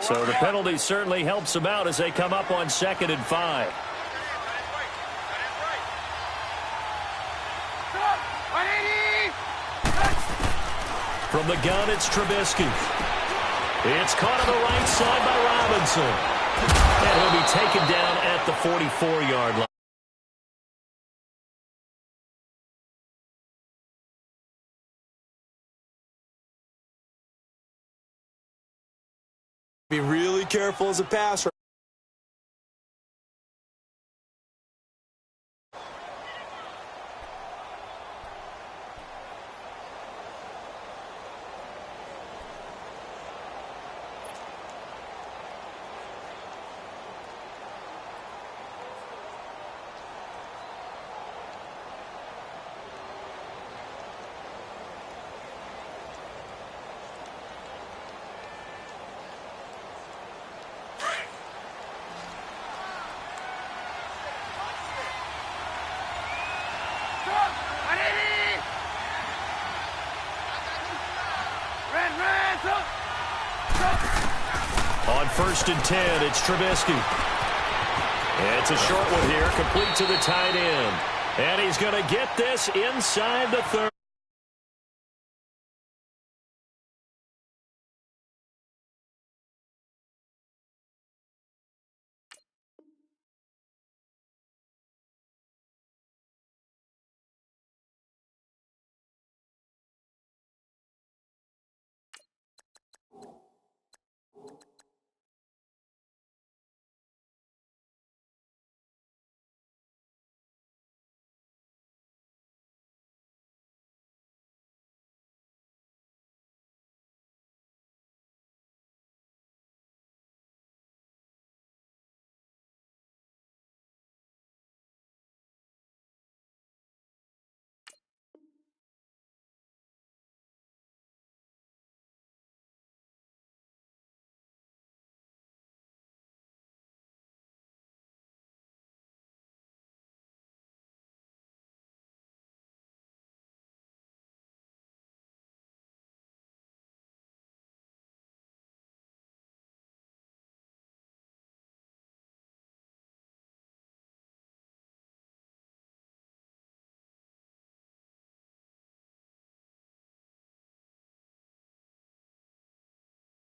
So the penalty certainly helps them out as they come up on 2nd and 5. From the gun, it's Trubisky. It's caught on the right side by Robinson. And he'll be taken down at the 44-yard line. Be really careful as a passer. On 1st and 10, it's Trubisky. It's a short one here, complete to the tight end. And he's going to get this inside the 30.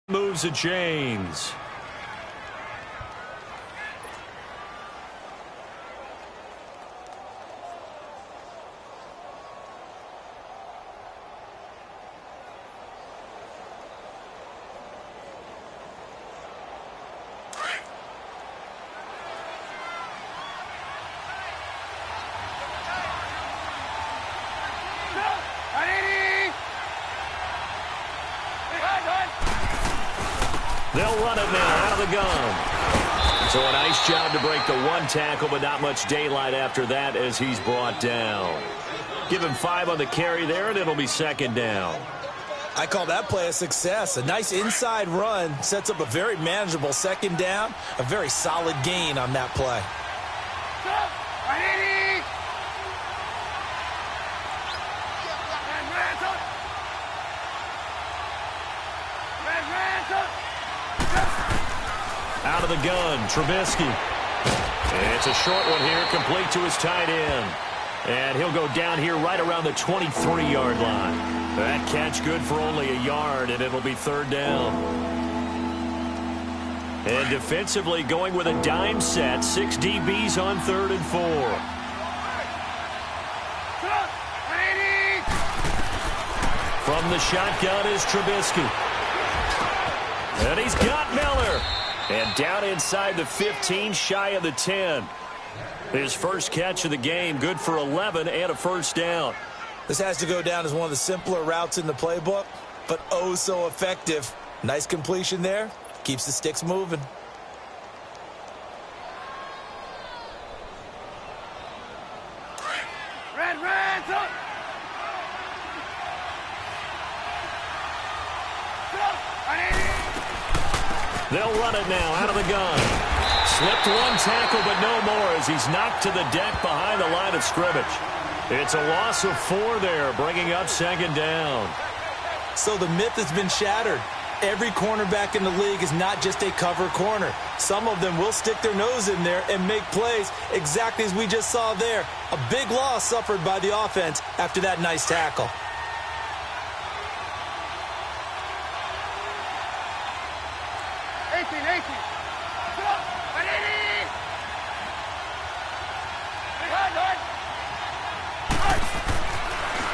Moves the chains. They'll run it now out of the gun. So a nice job to break the one tackle, but not much daylight after that as he's brought down. Give him 5 on the carry there, and it'll be 2nd down. I call that play a success. A nice inside run sets up a very manageable 2nd down. A very solid gain on that play. Out of the gun, Trubisky. It's a short one here, complete to his tight end. And he'll go down here right around the 23-yard line. That catch good for only a yard, and it'll be 3rd down. And defensively going with a dime set, 6 DBs on 3rd and 4. From the shotgun is Trubisky. And he's got Miller. And down inside the 15, shy of the 10. His first catch of the game, good for 11 and a 1st down. This has to go down as one of the simpler routes in the playbook, but oh so effective. Nice completion there. Keeps the sticks moving. They'll run it now out of the gun. Slipped one tackle, but no more as he's knocked to the deck behind the line of scrimmage. It's a loss of 4 there, bringing up 2nd down. So the myth has been shattered. Every cornerback in the league is not just a cover corner. Some of them will stick their nose in there and make plays exactly as we just saw there. A big loss suffered by the offense after that nice tackle.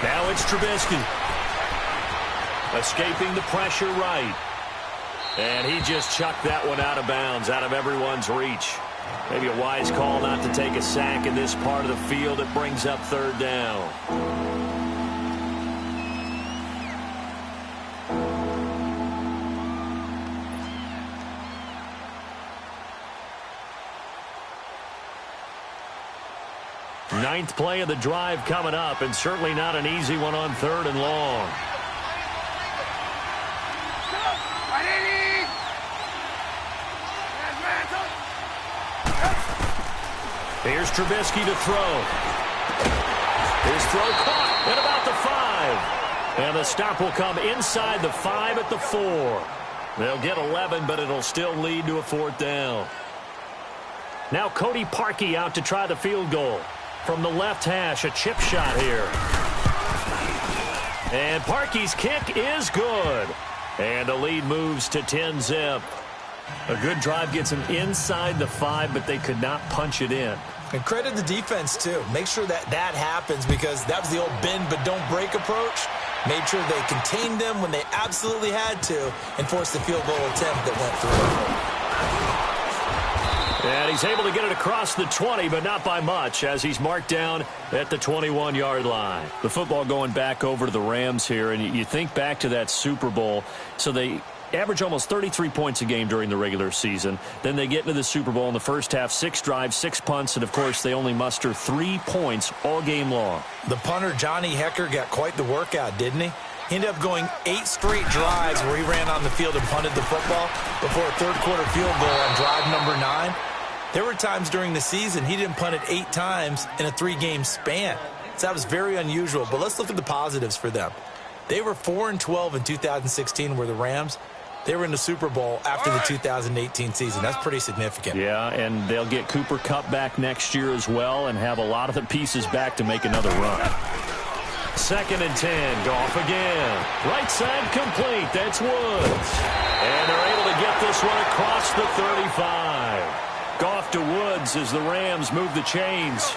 Now it's Trubisky. Escaping the pressure right. And he just chucked that one out of bounds, out of everyone's reach. Maybe a wise call not to take a sack in this part of the field. It brings up third down. Ninth play of the drive coming up, and certainly not an easy one on third and long. Here's Trubisky to throw. His throw caught at about the 5. And the stop will come inside the 5 at the 4. They'll get 11, but it'll still lead to a fourth down. Now Cody Parkey out to try the field goal. From the left hash, a chip shot here. And Parkey's kick is good. And the lead moves to 10-zip. A good drive gets them inside the 5, but they could not punch it in. And credit the defense, too. Make sure that happens, because that was the old bend but don't break approach. Made sure they contained them when they absolutely had to and forced the field goal attempt that went through. And he's able to get it across the 20, but not by much, as he's marked down at the 21-yard line. The football going back over to the Rams here, and you think back to that Super Bowl. So they average almost 33 points a game during the regular season. Then they get into the Super Bowl in the first half, 6 drives, 6 punts, and, of course, they only muster 3 points all game long. The punter, Johnny Hecker, got quite the workout, didn't he? He ended up going 8 straight drives where he ran on the field and punted the football before a third-quarter field goal on drive number 9. There were times during the season he didn't punt it 8 times in a 3-game span. So that was very unusual. But let's look at the positives for them. They were 4-12 in 2016, were the Rams. They were in the Super Bowl after the 2018 season. That's pretty significant. Yeah, and they'll get Cooper Kupp back next year as well and have a lot of the pieces back to make another run. 2nd and 10. Goff again. Right side complete. That's Woods. And they're able to get this one across the 35. Goff to Woods as the Rams move the chains.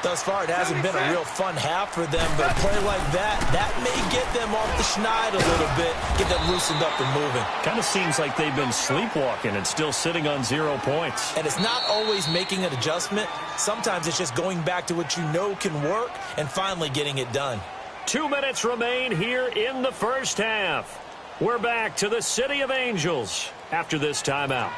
Thus far, it hasn't been a real fun half for them, but a play like that may get them off the schneid a little bit, get them loosened up and moving. Kind of seems like they've been sleepwalking and still sitting on 0 points. And it's not always making an adjustment. Sometimes it's just going back to what you know can work and finally getting it done. 2 minutes remain here in the first half. We're back to the City of Angels after this timeout.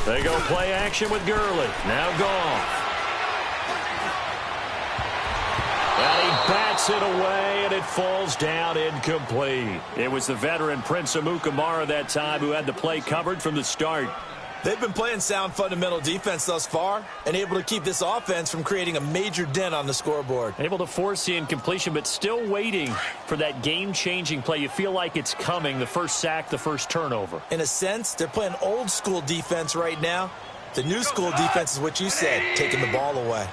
They go play action with Gurley. Now Goff. And he bats it away, and it falls down incomplete. It was the veteran Prince Amukamara that time who had the play covered from the start. They've been playing sound fundamental defense thus far and able to keep this offense from creating a major dent on the scoreboard. Able to force the incompletion, but still waiting for that game-changing play. You feel like it's coming, the first sack, the first turnover. In a sense, they're playing old-school defense right now. The new-school defense is what you said, taking the ball away.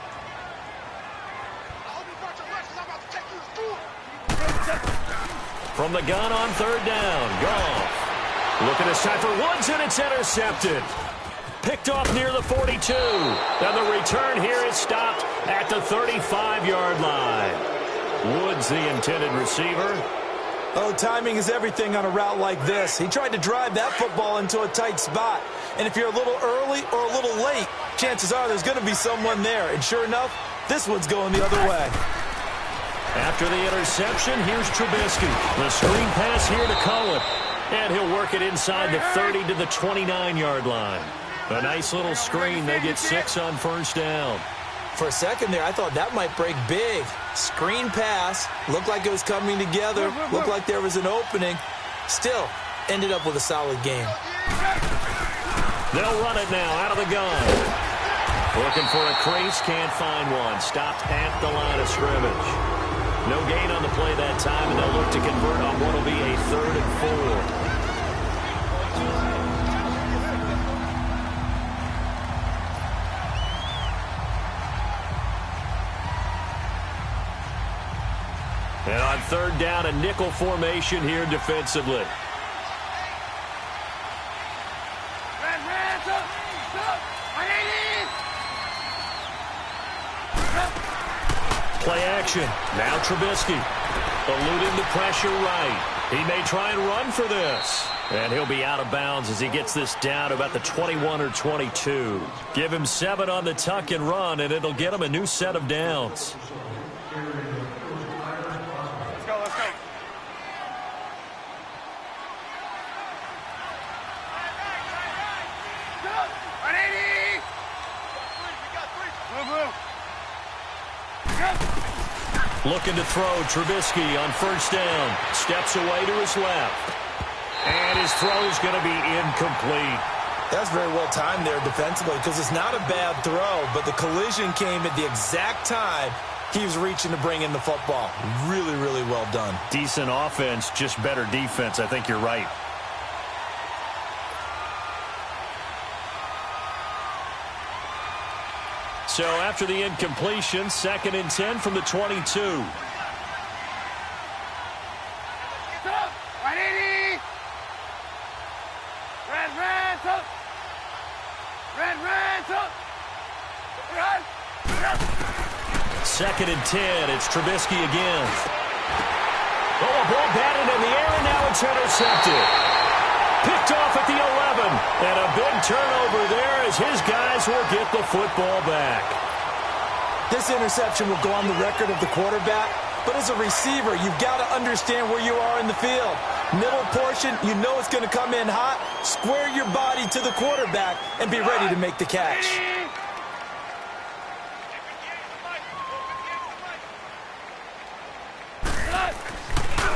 From the gun on third down, Goff. Looking this time for Woods, and it's intercepted. Picked off near the 42. And the return here is stopped at the 35-yard line. Woods, the intended receiver. Oh, timing is everything on a route like this. He tried to drive that football into a tight spot. And if you're a little early or a little late, chances are there's going to be someone there. And sure enough, this one's going the other way. After the interception, here's Trubisky. The screen pass here to Cohen. And he'll work it inside the 30 to the 29-yard line. A nice little screen. They get 6 on first down. For a second there, I thought that might break big. Screen pass. Looked like it was coming together. Looked like there was an opening. Still, ended up with a solid game. They'll run it now out of the gun. Looking for a crease, can't find one. Stopped at the line of scrimmage. No gain on the play that time, and they'll look to convert on what will be a 3rd and 4. And on 3rd down, a nickel formation here defensively. Play action. Now Trubisky. Eluding the pressure right. He may try and run for this. And he'll be out of bounds as he gets this down about the 21 or 22. Give him 7 on the tuck and run, and it'll get him a new set of downs. Looking to throw. Trubisky on 1st down. Steps away to his left. And his throw's going to be incomplete. That's very well timed there defensively because it's not a bad throw, but the collision came at the exact time he was reaching to bring in the football. Really, really well done. Decent offense, just better defense. I think you're right. So after the incompletion, 2nd and 10 from the 22. Second and 10. It's Trubisky again. Oh, a ball batted in the air, and now it's intercepted. Picked off at the 11. And a big turnover there as his guys will get the football back. This interception will go on the record of the quarterback, but as a receiver, you've got to understand where you are in the field. Middle portion, you know it's going to come in hot. Square your body to the quarterback and be ready to make the catch.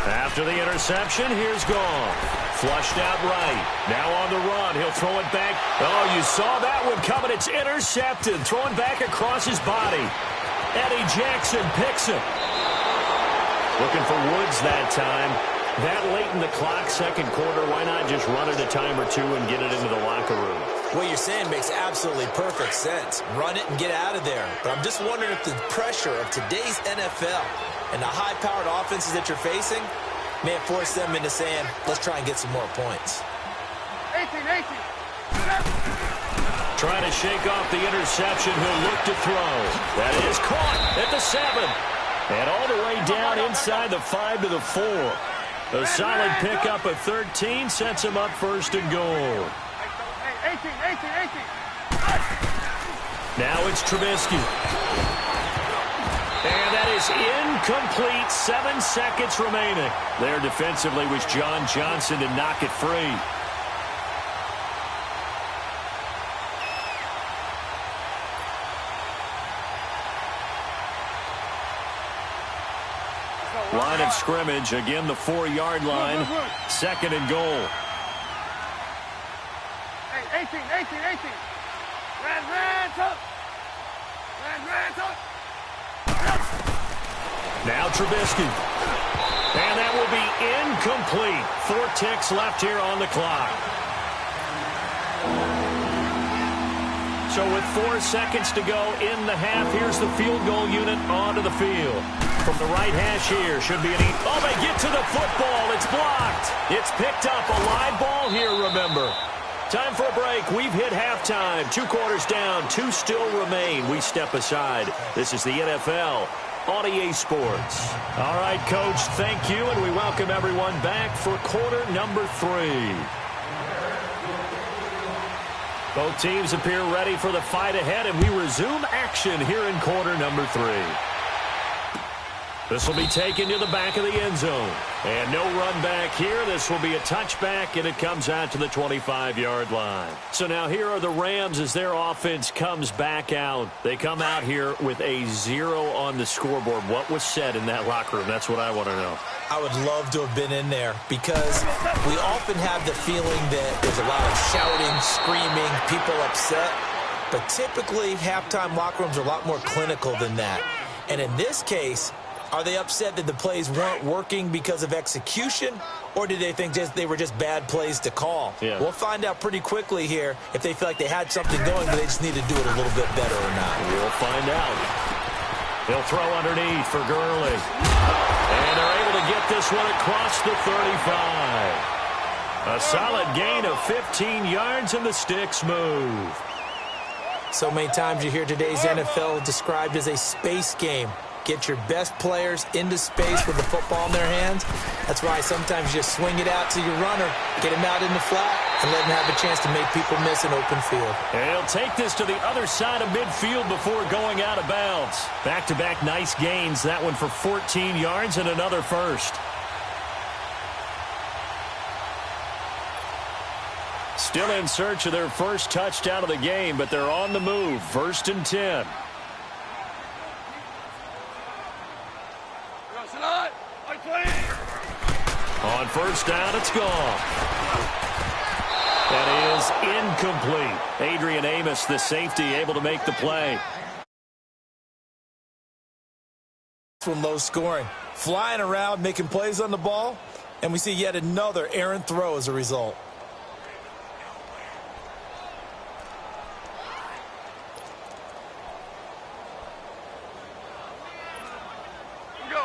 After the interception, here's Goff. Flushed out right. Now on the run. He'll throw it back. Oh, you saw that one coming. It's intercepted. Throwing back across his body. Eddie Jackson picks it. Looking for Woods that time. That late in the clock, 2nd quarter, why not just run it a time or two and get it into the locker room? What you're saying makes absolutely perfect sense. Run it and get out of there. But I'm just wondering if the pressure of today's NFL and the high-powered offenses that you're facing may force them into saying, let's try and get some more points. 18. Trying to shake off the interception. He'll look to throw. That is caught at the 7. And all the way down inside the 5 to the 4. A solid pickup of 13 sets him up 1st and goal. 18. Now it's Trubisky. And that is incomplete. 7 seconds remaining. There defensively was John Johnson to knock it free. Line of scrimmage, again the 4-yard line. 2nd and goal. 18. Now Trubisky. And that will be incomplete. 4 ticks left here on the clock. So with 4 seconds to go in the half, here's the field goal unit onto the field. From the right hash here, should be an oh, they get to the football. It's blocked. It's picked up. A live ball here, remember. Time for a break. We've hit halftime. 2 quarters down. 2 still remain. We step aside. This is the NFL on EA Sports. All right, Coach, thank you, and we welcome everyone back for quarter number 3. Both teams appear ready for the fight ahead, and we resume action here in quarter number 3. This will be taken to the back of the end zone. And no run back here. This will be a touchback, and it comes out to the 25-yard line. So now here are the Rams as their offense comes back out. They come out here with a 0 on the scoreboard. What was said in that locker room? That's what I want to know. I would love to have been in there because we often have the feeling that there's a lot of shouting, screaming, people upset. but typically halftime locker rooms are a lot more clinical than that. And in this case, are they upset that the plays weren't working because of execution, or did they think they were just bad plays to call? Yeah. We'll find out pretty quickly here if they feel like they had something going, but they just need to do it a little bit better or not. We'll find out. He'll throw underneath for Gurley. And they're able to get this one across the 35. A solid gain of 15 yards, and the sticks move. So many times you hear today's NFL described as a space game. Get your best players into space with the football in their hands. That's why sometimes you just swing it out to your runner, get him out in the flat, and let him have a chance to make people miss an open field. And he'll take this to the other side of midfield before going out of bounds. Back-to-back nice gains. That one for 14 yards and another first. Still in search of their first touchdown of the game, but they're on the move. 1st and 10. On 1st down, it's gone. That is incomplete. Adrian Amos, the safety, able to make the play. From low scoring, flying around, making plays on the ball, and we see yet another errant throw as a result.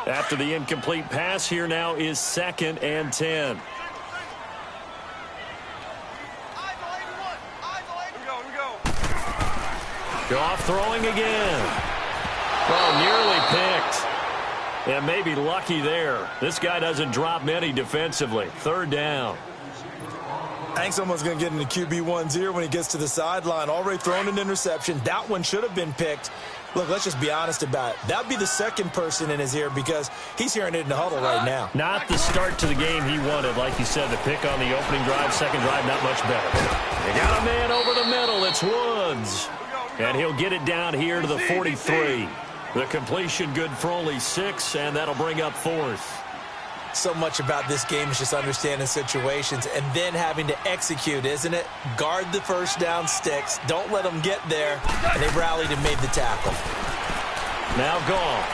After the incomplete pass, here now is 2nd and 10. Goff throwing again. Oh, nearly picked. And maybe lucky there. This guy doesn't drop many defensively. 3rd down. I think someone's going to get in the QB1's ear when he gets to the sideline. Already thrown an interception. That one should have been picked. Look, let's just be honest about it. That would be the second person in his ear because he's hearing it in the huddle right now. Not the start to the game he wanted. Like you said, the pick on the opening drive, second drive, not much better. They got a man over the middle. It's Woods. And he'll get it down here to the 43. The completion good for only 6, and that'll bring up 4th. So much about this game is just understanding situations and then having to execute, isn't it? Guard the first down sticks. Don't let them get there. And they rallied and made the tackle. Now gone.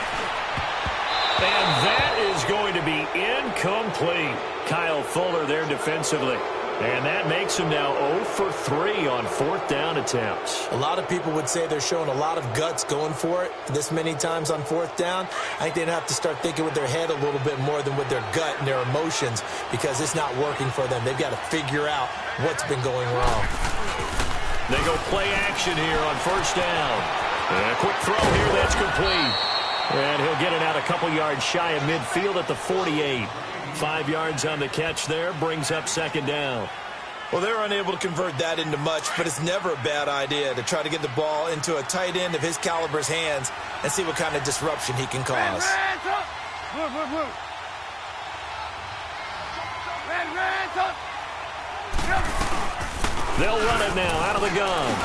And that is going to be incomplete. Kyle Fuller there defensively. And that makes him now 0 for 3 on 4th down attempts. A lot of people would say they're showing a lot of guts going for it this many times on 4th down. I think they'd have to start thinking with their head a little bit more than with their gut and their emotions because it's not working for them. They've got to figure out what's been going wrong. They go play action here on 1st down. And a quick throw here, that's complete. And he'll get it out a couple yards shy of midfield at the 48. 5 yards on the catch there, brings up 2nd down. Well, they're unable to convert that into much, but it's never a bad idea to try to get the ball into a tight end of his caliber's hands and see what kind of disruption he can cause. They'll run it now out of the gun.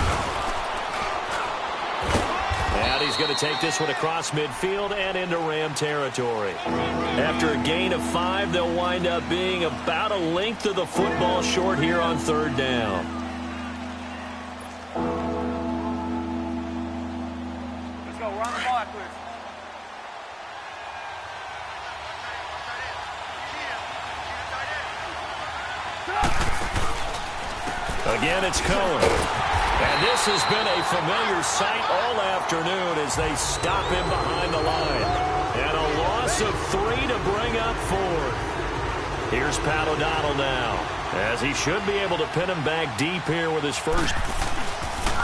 And he's going to take this one across midfield and into Ram territory. After a gain of 5, they'll wind up being about a length of the football short here on 3rd down. Let's go. Run the ball, please. Again, it's Cohen. And this has been a familiar sight all afternoon as they stop him behind the line. And a loss of 3 to bring up 4. Here's Pat O'Donnell now, as he should be able to pin him back deep here with his first.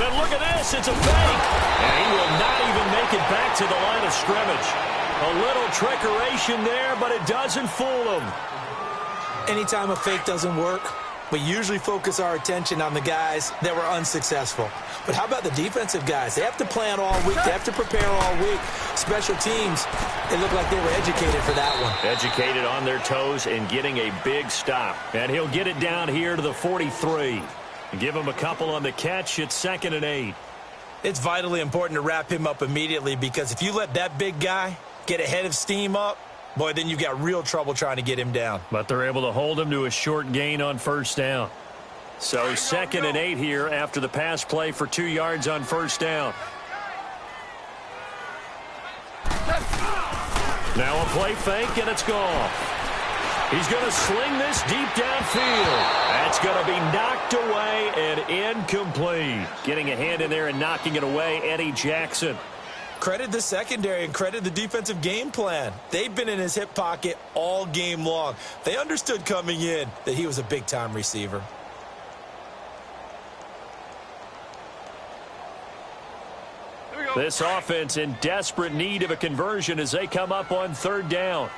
And look at this, it's a fake. And he will not even make it back to the line of scrimmage. A little trickeration there, but it doesn't fool him. Anytime a fake doesn't work, we usually focus our attention on the guys that were unsuccessful. But how about the defensive guys? They have to plan all week. They have to prepare all week. Special teams, they look like they were educated for that one. Educated on their toes and getting a big stop. And he'll get it down here to the 43. Give him a couple on the catch. It's 2nd and 8. It's vitally important to wrap him up immediately because if you let that big guy get ahead of steam up, boy, then you've got real trouble trying to get him down. But they're able to hold him to a short gain on 1st down. So 2nd and 8 here after the pass play for 2 yards on first down. Now a play fake, and it's gone. He's going to sling this deep downfield. That's going to be knocked away and incomplete. Getting a hand in there and knocking it away, Eddie Jackson. Credit the secondary and credit the defensive game plan. They've been in his hip pocket all game long. They understood coming in that he was a big-time receiver. This offense in desperate need of a conversion as they come up on 3rd down.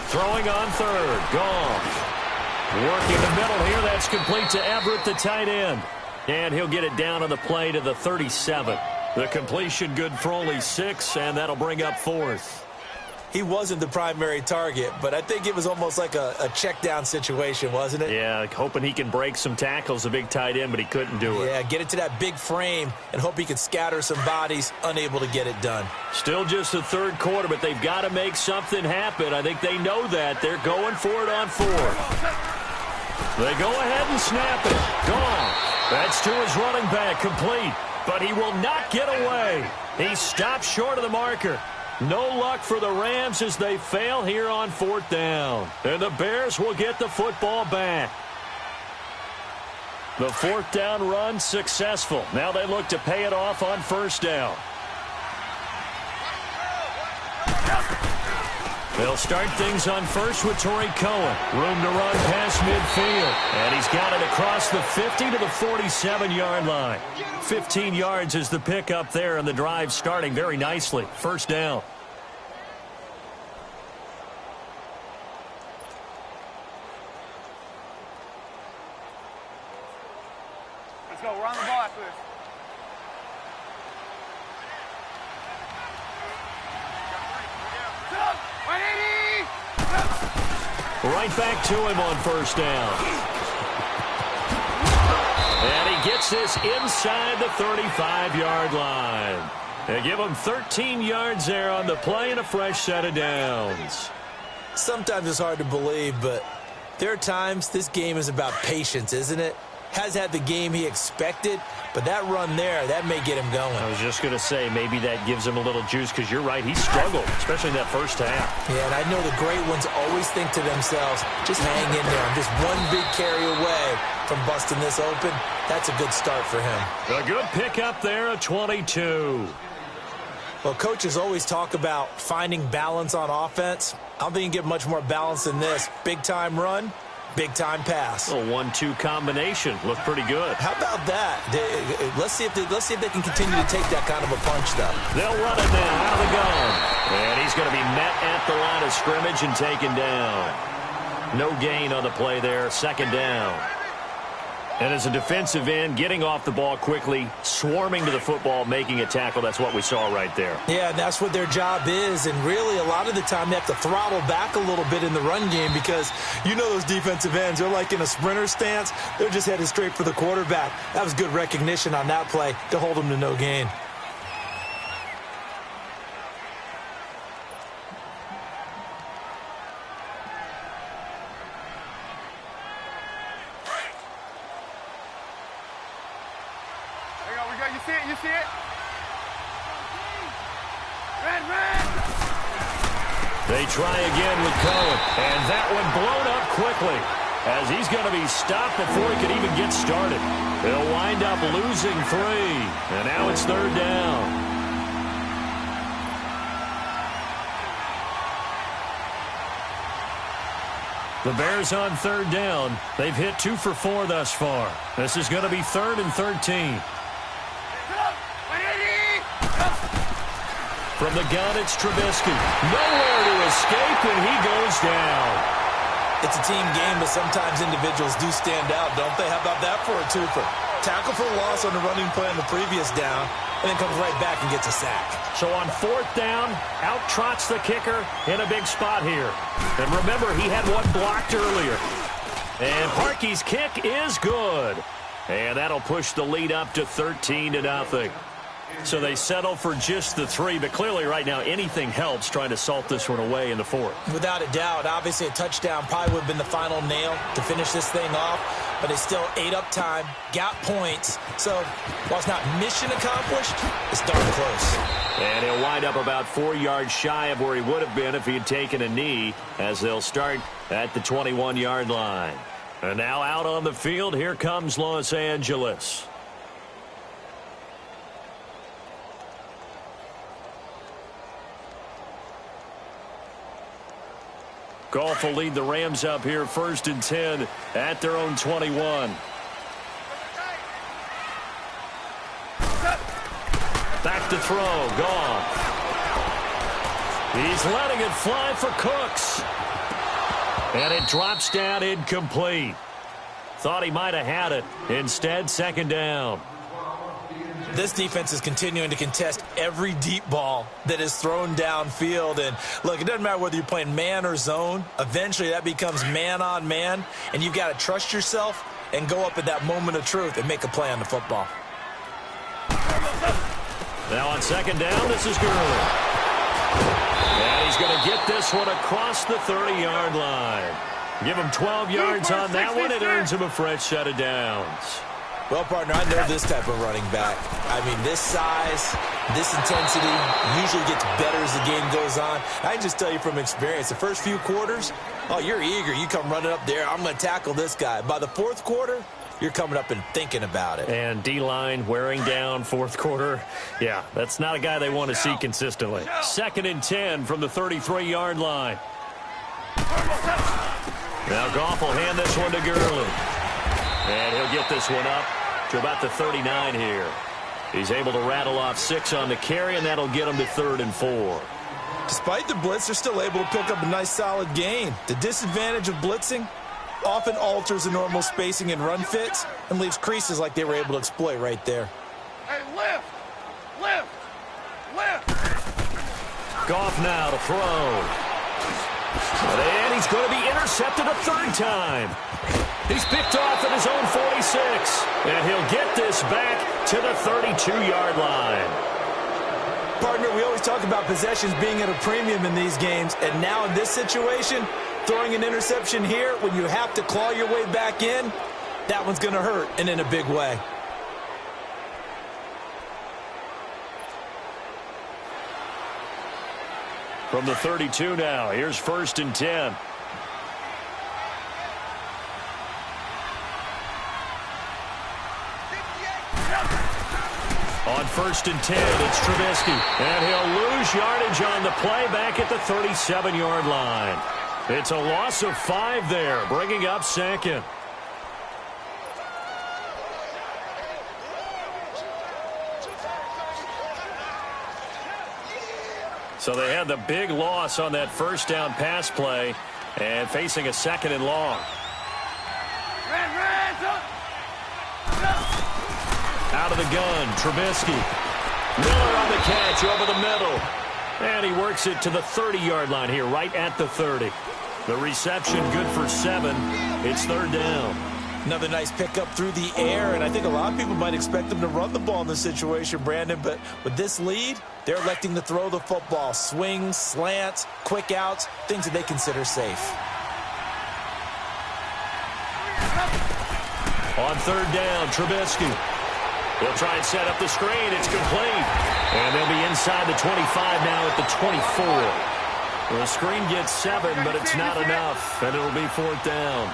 Throwing on 3rd. Gone. Working the middle here. That's complete to Everett, the tight end. And he'll get it down on the play to the 37. The completion good for only 6, and that'll bring up 4th. He wasn't the primary target, but I think it was almost like a check down situation, wasn't it? Yeah, hoping he can break some tackles, a big tight end, but he couldn't do it. Yeah, get it to that big frame and hope he can scatter some bodies, unable to get it done. Still just the 3rd quarter, but they've got to make something happen. I think they know that. They're going for it on 4th. They go ahead and snap it. Gone. That's to his running back, complete, but he will not get away. He stops short of the marker. No luck for the Rams as they fail here on 4th down. And the Bears will get the football back. The 4th down run successful. Now they look to pay it off on 1st down. They'll start things on 1st with Torrey Cohen. Room to run past midfield. And he's got it across the 50 to the 47-yard line. 15 yards is the pickup there, and the drive starting very nicely. 1st down. Let's go. We're on the ball after this. Right back to him on 1st down. And he gets this inside the 35-yard line. They give him 13 yards there on the play and a fresh set of downs. Sometimes it's hard to believe, but there are times this game is about patience, isn't it? Has had the game he expected, but that run there, that may get him going. I was just going to say, maybe that gives him a little juice, because you're right, he struggled, especially in that first half. Yeah, and I know the great ones always think to themselves, just hang in there. I'm just one big carry away from busting this open. That's a good start for him. A good pickup there, a 22. Well, coaches always talk about finding balance on offense. I don't think you can get much more balance than this. Big-time run, big-time pass. A 1-2 combination. Looked pretty good. How about that? Let's see if they can continue to take that kind of a punch, though. They'll run it now out of the gun. And he's going to be met at the line of scrimmage and taken down. No gain on the play there. 2nd down. And as a defensive end, getting off the ball quickly, swarming to the football, making a tackle, that's what we saw right there. Yeah, and that's what their job is. And really, a lot of the time, they have to throttle back a little bit in the run game because you know those defensive ends, they're like in a sprinter stance. They're just headed straight for the quarterback. That was good recognition on that play to hold them to no gain. You see it? Red. They try again with Cohen, and that one blown up quickly as he's going to be stopped before he could even get started. They'll wind up losing 3, and now it's 3rd down. The Bears on 3rd down. They've hit 2 for 4 thus far. This is going to be 3rd and 13. From the gun, it's Trubisky. Nowhere to escape, and he goes down. It's a team game, but sometimes individuals do stand out, don't they? How about that for a twofer? Tackle for loss on the running play on the previous down, and then comes right back and gets a sack. So on 4th down, out trots the kicker in a big spot here. And remember, he had one blocked earlier. And Parkey's kick is good. And that'll push the lead up to 13-0. So they settle for just the 3, but clearly right now anything helps trying to salt this one away in the 4th. Without a doubt. Obviously a touchdown probably would have been the final nail to finish this thing off, but it's still ate up time, got points. So while it's not mission accomplished, it's darn close. And he'll wind up about 4 yards shy of where he would have been if he had taken a knee, as they'll start at the 21-yard line. And now out on the field, here comes Los Angeles. Goff will lead the Rams up here 1st and 10 at their own 21. Back to throw. Goff. He's letting it fly for Cooks. And it drops down incomplete. Thought he might have had it. Instead, 2nd down. This defense is continuing to contest every deep ball that is thrown downfield. And, look, it doesn't matter whether you're playing man or zone. Eventually, that becomes man on man. And you've got to trust yourself and go up at that moment of truth and make a play on the football. Now on 2nd down, this is Gurley. And he's going to get this one across the 30-yard line. Give him 12 yards on that one. It earns him a fresh set of downs. Well, partner, I know this type of running back. I mean, this size, this intensity usually gets better as the game goes on. I can just tell you from experience, the first few quarters, oh, you're eager. You come running up there. I'm going to tackle this guy. By the 4th quarter, you're coming up and thinking about it. And D-line wearing down 4th quarter. Yeah, that's not a guy they want to see consistently. 2nd and 10 from the 33-yard line. Now Goff will hand this one to Gurley. And he'll get this one up to about the 39 here. He's able to rattle off 6 on the carry, and that'll get him to 3rd and 4. Despite the blitz, they're still able to pick up a nice solid gain. The disadvantage of blitzing often alters the normal spacing and run fits and leaves creases like they were able to exploit right there. Hey, lift! Lift! Lift! Goff now to throw. And he's going to be intercepted a 3rd time. He's picked off at his own 46. And he'll get this back to the 32-yard line. Partner, we always talk about possessions being at a premium in these games. And now in this situation, throwing an interception here when you have to claw your way back in, that one's going to hurt, and in a big way. From the 32 now, here's 1st and 10. On 1st and 10, it's Trubisky. And he'll lose yardage on the play back at the 37-yard line. It's a loss of 5 there, bringing up 2nd. So they had the big loss on that 1st down pass play and facing a 2nd and long. Out of the gun, Trubisky. Miller on the catch over the middle. And he works it to the 30-yard line here, right at the 30. The reception good for 7. It's 3rd down. Another nice pickup through the air, and I think a lot of people might expect them to run the ball in this situation, Brandon, but with this lead, they're electing to throw the football. Swings, slants, quick outs, things that they consider safe. On 3rd down, Trubisky. He'll try and set up the screen. It's complete. And they'll be inside the 25 now at the 24. The screen gets 7, but it's not enough, and it'll be 4th down.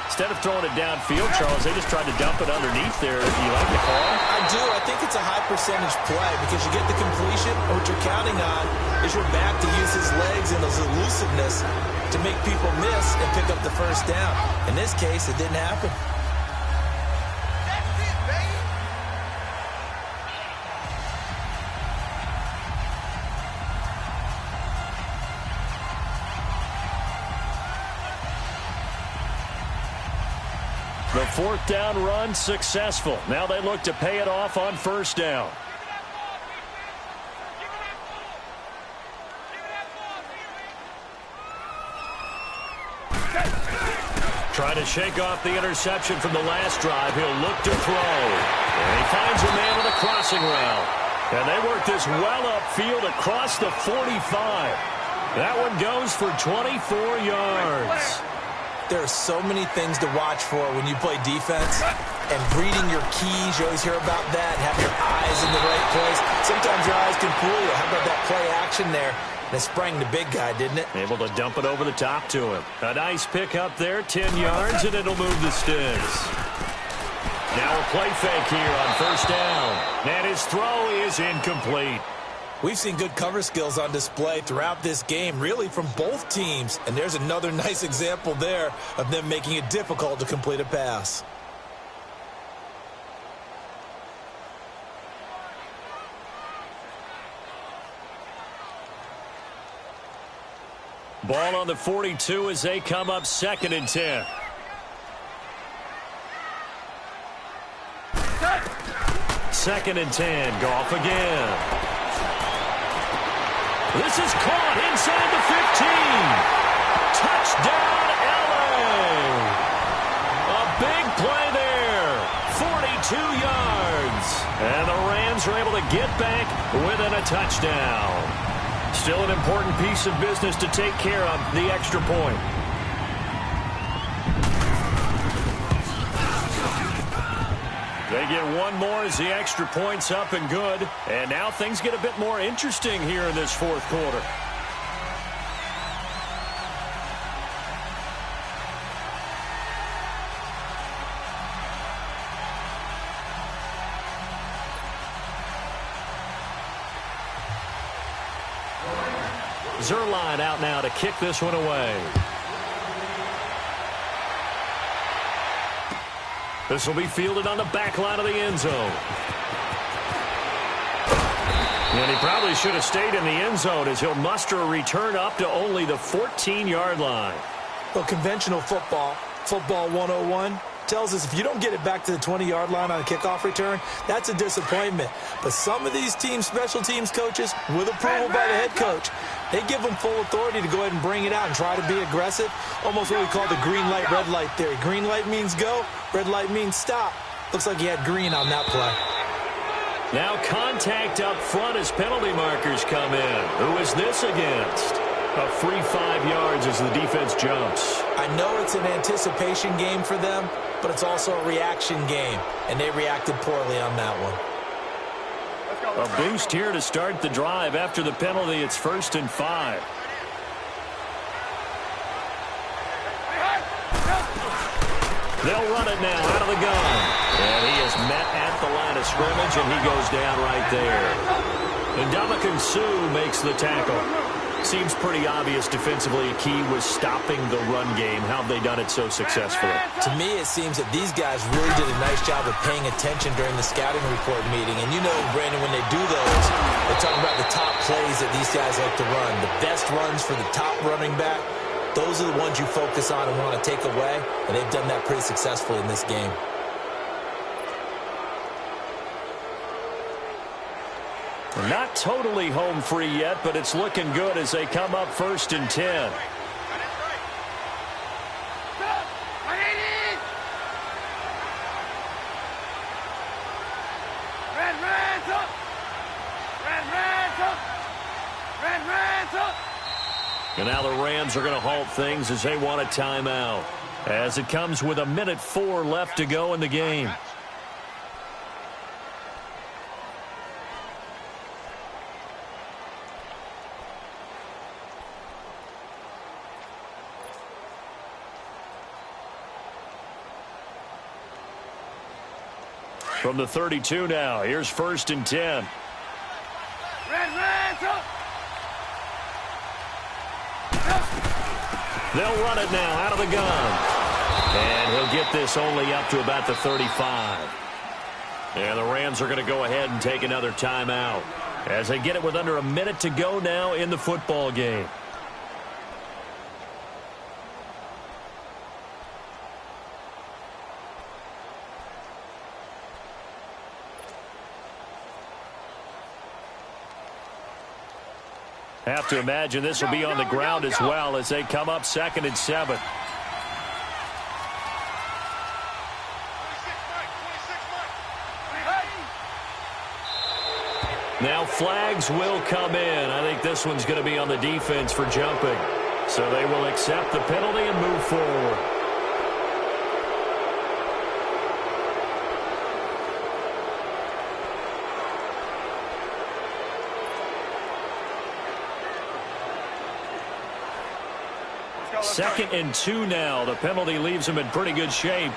Instead of throwing it downfield, Charles, they just tried to dump it underneath there. Do you like the call? I do. I think it's a high percentage play because you get the completion, and what you're counting on is your back to use his legs and his elusiveness to make people miss and pick up the 1st down. In this case, it didn't happen. The 4th down run successful. Now they look to pay it off on 1st down. Trying to shake off the interception from the last drive. He'll look to throw. And he finds a man with a crossing route. And they work this well upfield across the 45. That one goes for 24 yards. There are so many things to watch for when you play defense. And reading your keys, you always hear about that. Have your eyes in the right place. Sometimes your eyes can fool you. How about that play action there? And it sprang the big guy, didn't it? Able to dump it over the top to him. A nice pick up there, 10 yards, and it'll move the sticks. Now a play fake here on first down. And his throw is incomplete. We've seen good cover skills on display throughout this game, really from both teams. And there's another nice example there of them making it difficult to complete a pass. Ball on the 42 as they come up 2nd and 10. Second and 10. Goff again. This is caught inside the 15. Touchdown, LA. A big play there. 42 yards. And the Rams are able to get back within a touchdown. Still an important piece of business to take care of, the extra point. They get one more as the extra point's up and good. And now things get a bit more interesting here in this fourth quarter. Zerline out now to kick this one away. This will be fielded on the back line of the end zone. And he probably should have stayed in the end zone as he'll muster a return up to only the 14-yard line. Well, conventional football 101, tells us if you don't get it back to the 20-yard line on a kickoff return, that's a disappointment. But some of these teams, special teams coaches, with approval by the head coach, they give them full authority to go ahead and bring it out and try to be aggressive. Almost what we call the green light, red light theory. Green light means go, red light means stop. Looks like he had green on that play. Now contact up front as penalty markers come in. Who is this against? A free 5 yards as the defense jumps. I know it's an anticipation game for them, but it's also a reaction game, and they reacted poorly on that one. A boost here to start the drive. After the penalty, it's 1st and 5. They'll run it now out of the gun. And he is met at the line of scrimmage, and he goes down right there. And Ndamukong Suh makes the tackle. Seems pretty obvious defensively a key was stopping the run game. How have they done it so successfully? To me, it seems that these guys really did a nice job of paying attention during the scouting report meeting. And you know, Brandon, when they do those, they're talking about the top plays that these guys like to run. The best runs for the top running back, those are the ones you focus on and want to take away. And they've done that pretty successfully in this game. Not totally home free yet, but it's looking good as they come up 1st and 10. And now the Rams are going to halt things as they want a timeout. As it comes with 1:04 left to go in the game. From the 32 now, here's 1st and 10. They'll run it now out of the gun. And he'll get this only up to about the 35. And the Rams are going to go ahead and take another timeout as they get it with under 1 minute to go now in the football game. Have to imagine this will be on the ground as well as they come up 2nd and 7. Now flags will come in. I think this one's going to be on the defense for jumping. So they will accept the penalty and move forward. Second and 2 now. The penalty leaves them in pretty good shape.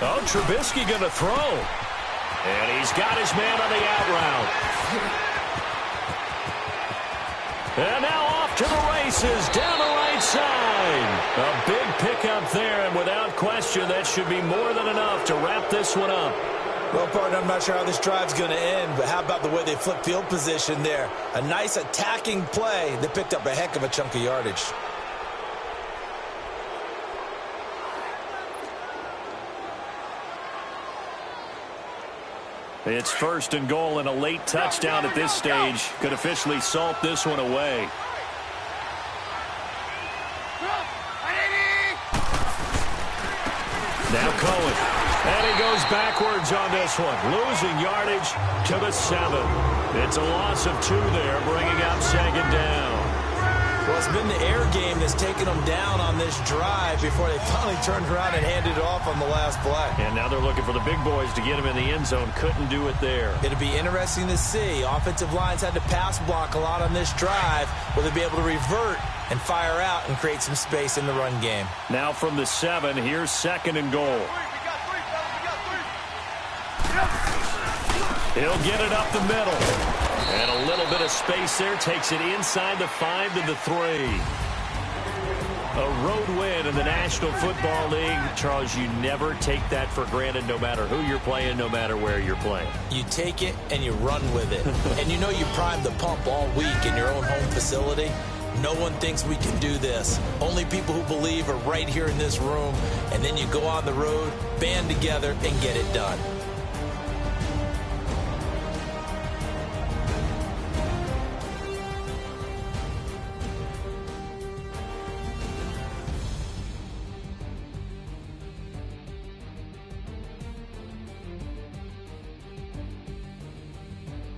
Oh, Trubisky going to throw. And he's got his man on the out route. And now off to the races down the right side. A big pickup there, and without question, that should be more than enough to wrap this one up. Well, partner, I'm not sure how this drive's going to end, but how about the way they flip field position there? A nice attacking play that picked up a heck of a chunk of yardage. It's first and goal, and a late touchdown at this stage could officially salt this one away. Now Cohen. And he goes backwards on this one. Losing yardage to the 7. It's a loss of 2 there, bringing up second down. Well, it's been the air game that's taken them down on this drive before they finally turned around and handed it off on the last play. And now they're looking for the big boys to get him in the end zone. Couldn't do it there. It'll be interesting to see. Offensive lines had to pass block a lot on this drive. Will they be able to revert and fire out and create some space in the run game? Now from the 7, here's second and goal. He'll get it up the middle. And a little bit of space there. Takes it inside the 5 to the 3. A road win in the National Football League. Charles, you never take that for granted no matter who you're playing, no matter where you're playing. You take it and you run with it. And you know you primed the pump all week in your own home facility. No one thinks we can do this. Only people who believe are right here in this room. And then you go on the road, band together, and get it done.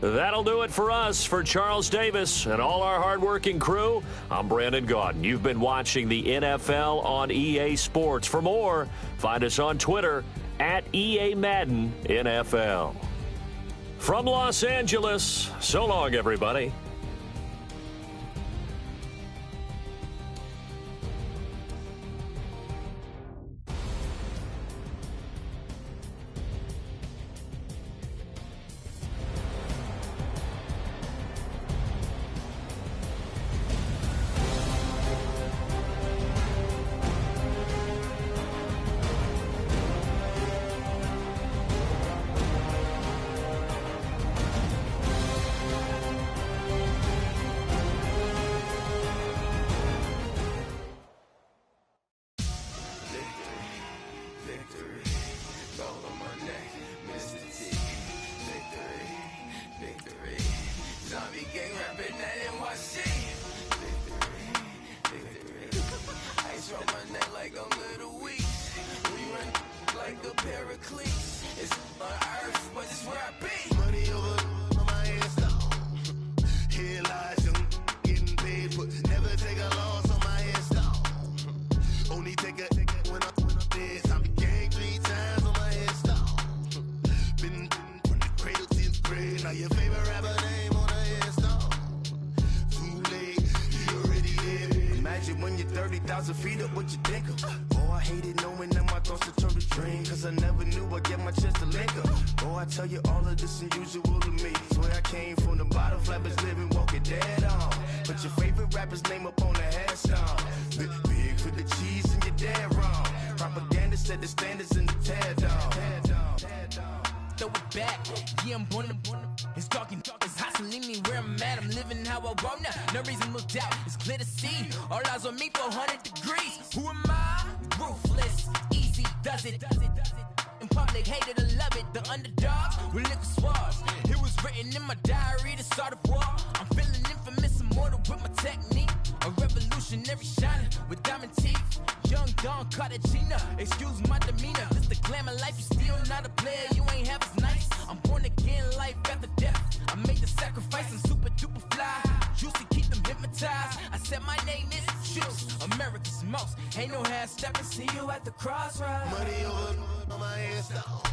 That'll do it for us. For Charles Davis and all our hardworking crew, I'm Brandon Gaudin. You've been watching the NFL on EA Sports. For more, find us on Twitter at EA Madden NFL. From Los Angeles, so long, everybody. Underdogs with liquor swabs. It was written in my diary to start a war. I'm feeling with my technique. A revolutionary shining with diamond teeth. Young Don Cartagena, excuse my demeanor. This the glamour life, you still not a player, you ain't half as nice. I'm born again, life after death. I made the sacrifice, I'm super duper fly. Juicy, keep them hypnotized. I said my name is Juice, America's most. Ain't no half stepping, see you at the crossroads. Money over on my hairstyle.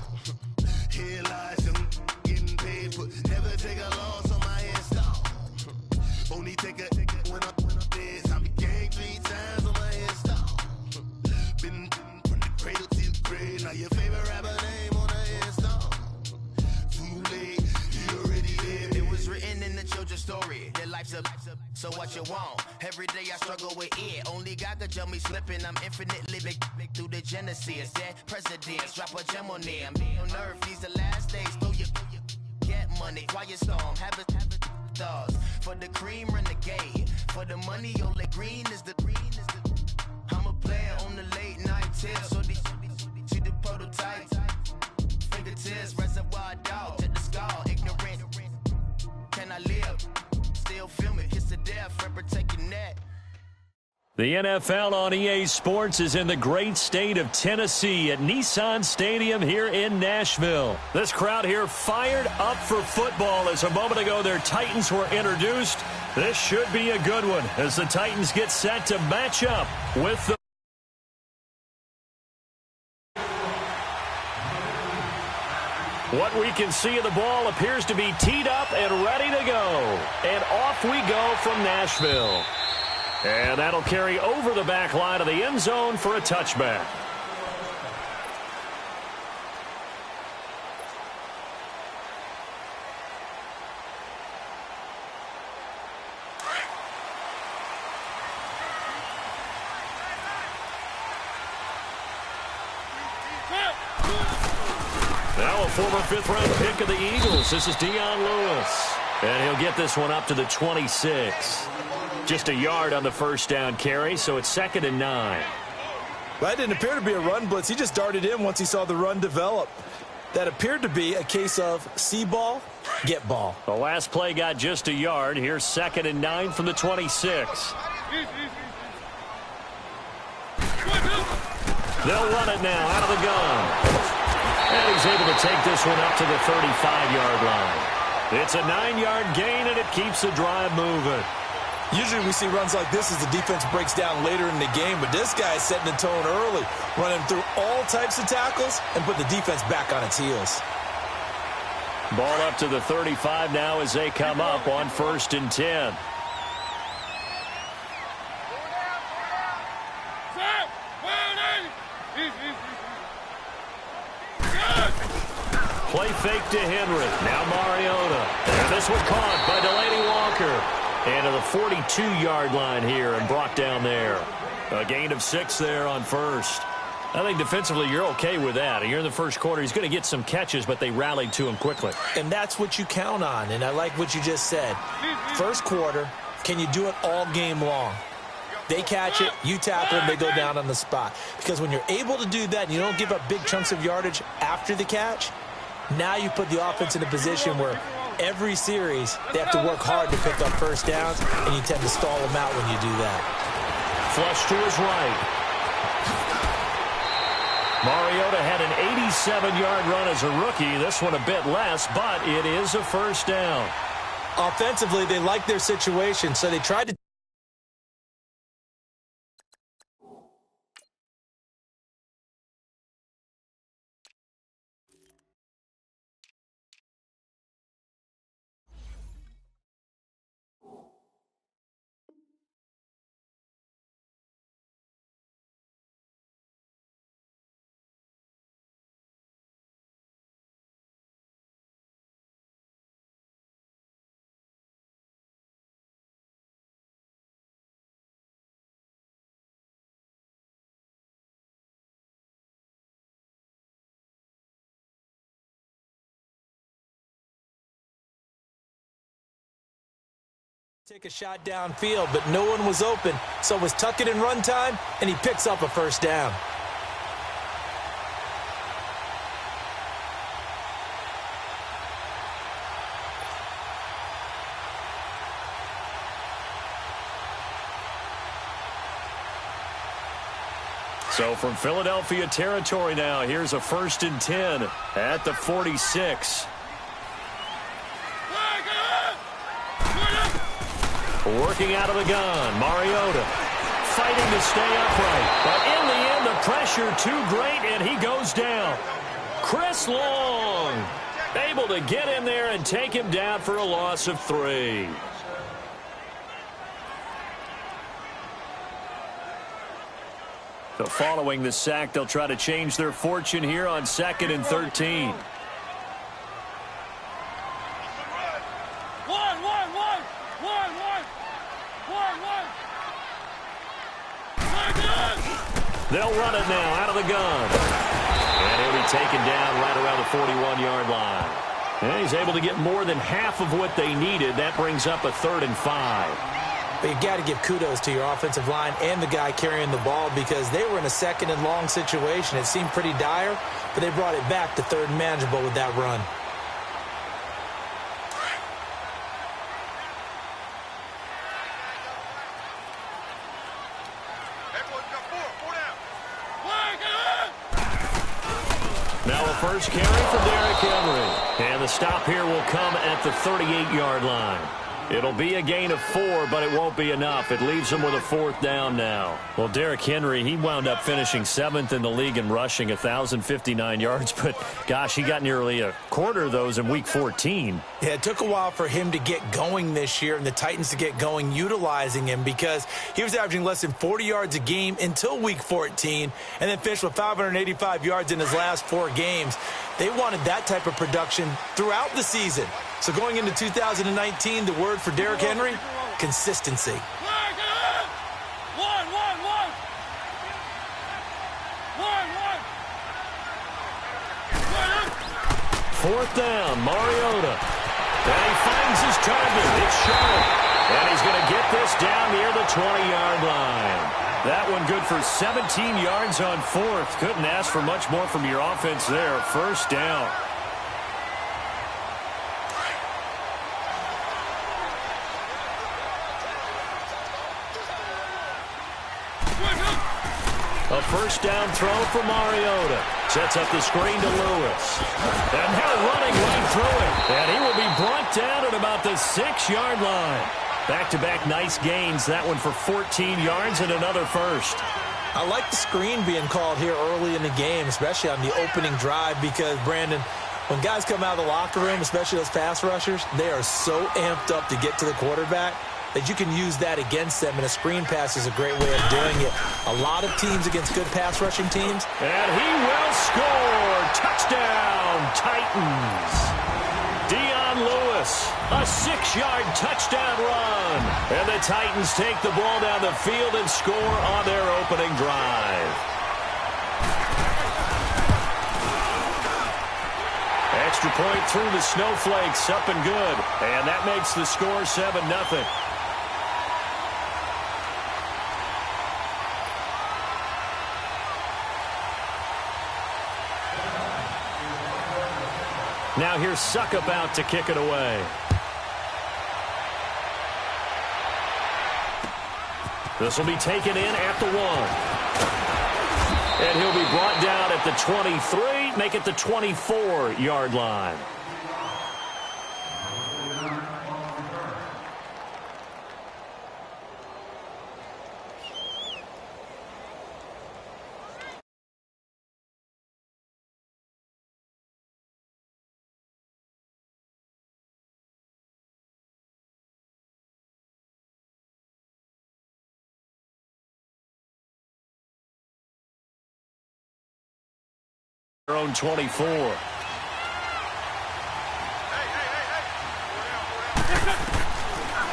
Here lies them getting paid, but never take a loss on my hairstyle. Only take a when I'm dead. I be gang 3 times on my hairstyle. Been from the cradle to the grave. Now your favorite rapper name on the hairstyle. Too late, you already there. It was written in the children's story. Their life's a so what you want? Every day I struggle with it. Only God could jump me slipping. I'm infinitely big through the genesis. Dead presidents, drop a gem on them. On earth, these the last days. Throw your get money, quiet storm. Have it stars. For the cream, renegade. For the money, only green is the. I'm a player on the late night tip. So these see the prototype. Fingertips, reservoir dog to the skull. Ignorant. Can I live? Still film it. Hits the death. Forever take your neck. The NFL on EA Sports is in the great state of Tennessee at Nissan Stadium here in Nashville. This crowd here fired up for football as a moment ago their Titans were introduced. This should be a good one as the Titans get set to match up with the What we can see of the ball appears to be teed up and ready to go. And off we go from Nashville. And that'll carry over the back line of the end zone for a touchback. Now a former 5th-round pick of the Eagles. This is Dion Lewis. And he'll get this one up to the 26. Just a yard on the first down carry, so it's 2nd and 9. That didn't appear to be a run blitz. He just darted in once he saw the run develop. That appeared to be a case of see ball, get ball. The last play got just a yard. Here's 2nd and 9 from the 26. They'll run it now out of the gun. And he's able to take this one up to the 35-yard line. It's a 9-yard gain, and it keeps the drive moving. Usually we see runs like this as the defense breaks down later in the game, but this guy is setting the tone early, running through all types of tackles and put the defense back on its heels. Ball up to the 35 now as they come up on 1st and 10. Play fake to Henry. Now Mariota. And this one caught by Delaney Walker. And to the 42-yard line here and brought down there. A gain of 6 there on first. I think defensively you're okay with that. You're in the first quarter. He's going to get some catches, but they rallied to him quickly. And that's what you count on, and I like what you just said. First quarter, can you do it all game long? They catch it, you tackle them, they go down on the spot. Because when you're able to do that and you don't give up big chunks of yardage after the catch, now you put the offense in a position where every series they have to work hard to pick up first downs, and you tend to stall them out when you do that. Flush to his right. Mariota had an 87-yard run as a rookie. This one a bit less, but it is a first down. Offensively, they like their situation, so they tried to take a shot downfield, but no one was open, so it was tuck it and run time, and he picks up a first down. So from Philadelphia territory now, here's a 1st and 10 at the 46. Working out of the gun, Mariota fighting to stay upright. But in the end, the pressure too great, and he goes down. Chris Long able to get in there and take him down for a loss of 3. So following the sack, they'll try to change their fortune here on 2nd and 13. They'll run it now out of the gun. And he'll be taken down right around the 41-yard line. And he's able to get more than half of what they needed. That brings up a 3rd and 5. But you got to give kudos to your offensive line and the guy carrying the ball because they were in a 2nd and long situation. It seemed pretty dire, but they brought it back to 3rd and manageable with that run. Now a first carry for Derrick Henry. And the stop here will come at the 38-yard line. It'll be a gain of 4, but it won't be enough. It leaves him with a 4th down now. Well, Derrick Henry, he wound up finishing 7th in the league in rushing, 1,059 yards. But, gosh, he got nearly a quarter of those in Week 14. Yeah, it took a while for him to get going this year and the Titans to get going utilizing him because he was averaging less than 40 yards a game until Week 14 and then finished with 585 yards in his last 4 games. They wanted that type of production throughout the season. So going into 2019, the word for Derrick Henry, consistency. 4th down, Mariota. And he finds his target. It's short. And he's going to get this down near the 20-yard line. That one good for 17 yards on 4th. Couldn't ask for much more from your offense there. 1st down. A 1st down throw for Mariota. Sets up the screen to Lewis. And now running right through it. And he will be brought down at about the 6-yard line. Back-to-back nice gains. That one for 14 yards and another 1st. I like the screen being called here early in the game, especially on the opening drive because, Brandon, when guys come out of the locker room, especially those pass rushers, they are so amped up to get to the quarterback that you can use that against them, and a screen pass is a great way of doing it. A lot of teams against good pass rushing teams. And he will score. Touchdown, Titans. Dion Lewis, a 6-yard touchdown run. And the Titans take the ball down the field and score on their opening drive. Extra point through the Snowflakes, up and good. And that makes the score 7-0. Now here's Suckup out to kick it away. This will be taken in at the 1. And he'll be brought down at the 23, make it the 24-yard line. Their own 24.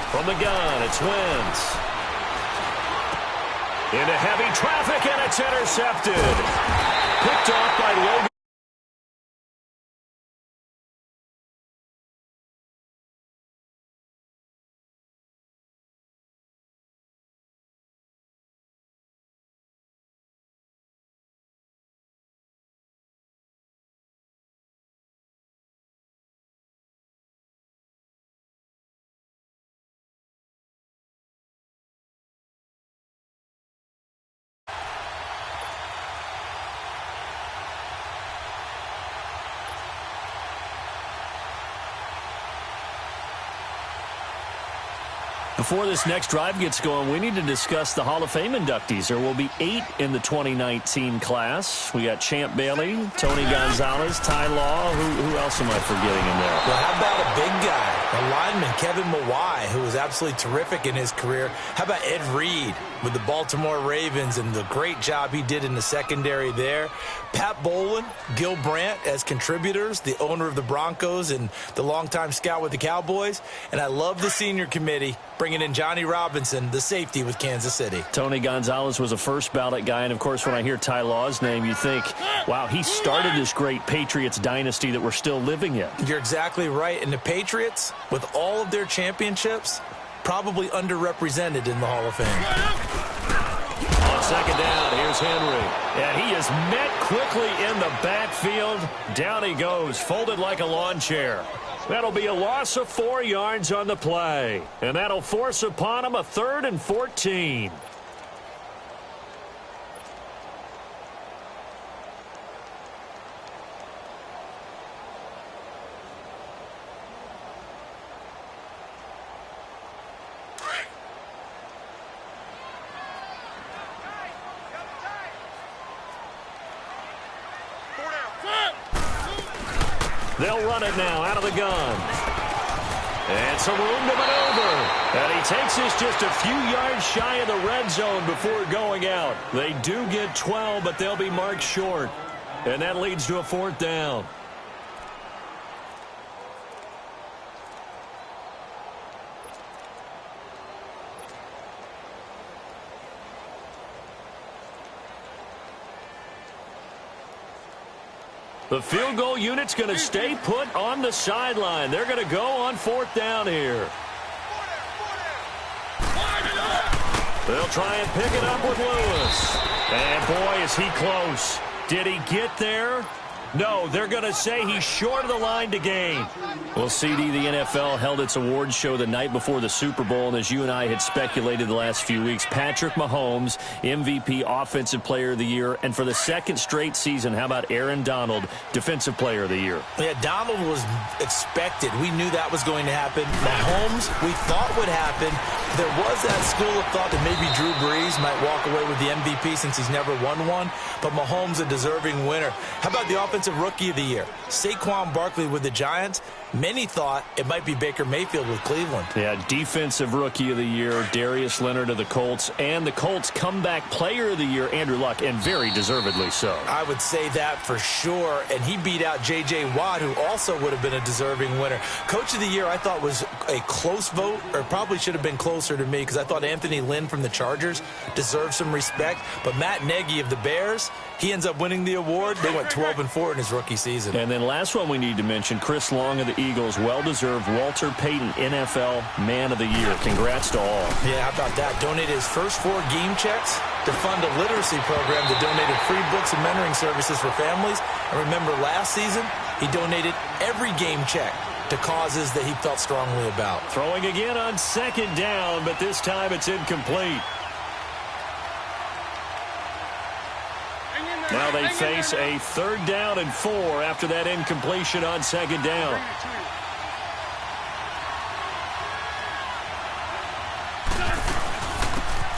From the gun, it's Wentz. Into heavy traffic, and it's intercepted. Picked off by Logan. Before this next drive gets going, we need to discuss the Hall of Fame inductees. There will be 8 in the 2019 class. We got Champ Bailey, Tony Gonzalez, Ty Law. Who else am I forgetting in there? Well, how about a big guy, a lineman, Kevin Mawai, who was absolutely terrific in his career. How about Ed Reed with the Baltimore Ravens and the great job he did in the secondary there? Pat Bowlen, Gil Brandt as contributors, the owner of the Broncos and the longtime scout with the Cowboys. And I love the senior committee bringing in Johnny Robinson, the safety with Kansas City. Tony Gonzalez was a first ballot guy. And, of course, when I hear Ty Law's name, you think, wow, he started this great Patriots dynasty that we're still living in. You're exactly right. And the Patriots, with all of their championships, probably underrepresented in the Hall of Fame. On second down, here's Henry. And he is met quickly in the backfield. Down he goes, folded like a lawn chair. That'll be a loss of 4 yards on the play. And that'll force upon him a 3rd and 14. They'll run it now out of the gun. And some room to maneuver. And he takes this just a few yards shy of the red zone before going out. They do get 12, but they'll be marked short. And that leads to a 4th down. The field goal unit's going to stay put on the sideline. They're going to go on 4th down here. They'll try and pick it up with Lewis. And, boy, is he close. Did he get there? No, they're going to say he's short of the line to gain. Well, CD, the NFL held its awards show the night before the Super Bowl, and as you and I had speculated the last few weeks, Patrick Mahomes, MVP, Offensive Player of the Year, and for the 2nd straight season, how about Aaron Donald, Defensive Player of the Year? Yeah, Donald was expected. We knew that was going to happen. Mahomes, we thought would happen. There was that school of thought that maybe Drew Brees might walk away with the MVP since he's never won one, but Mahomes a deserving winner. How about the Offensive Rookie of the Year? Saquon Barkley with the Giants. Many thought it might be Baker Mayfield with Cleveland. Yeah, Defensive Rookie of the Year, Darius Leonard of the Colts, and the Colts Comeback Player of the Year, Andrew Luck, and very deservedly so. I would say that for sure, and he beat out J.J. Watt, who also would have been a deserving winner. Coach of the Year, I thought was a close vote, or probably should have been closer to me, because I thought Anthony Lynn from the Chargers deserved some respect, but Matt Nagy of the Bears, he ends up winning the award. They went 12-4 in his rookie season. And then last one we need to mention, Chris Long of the Eagles, well-deserved Walter Payton NFL Man of the Year. Congrats to all. Yeah, how about that? Donated his first 4 game checks to fund a literacy program that donated free books and mentoring services for families. And remember, last season, he donated every game check to causes that he felt strongly about. Throwing again on 2nd down, but this time it's incomplete. Now they face a 3rd down and 4 after that incompletion on 2nd down.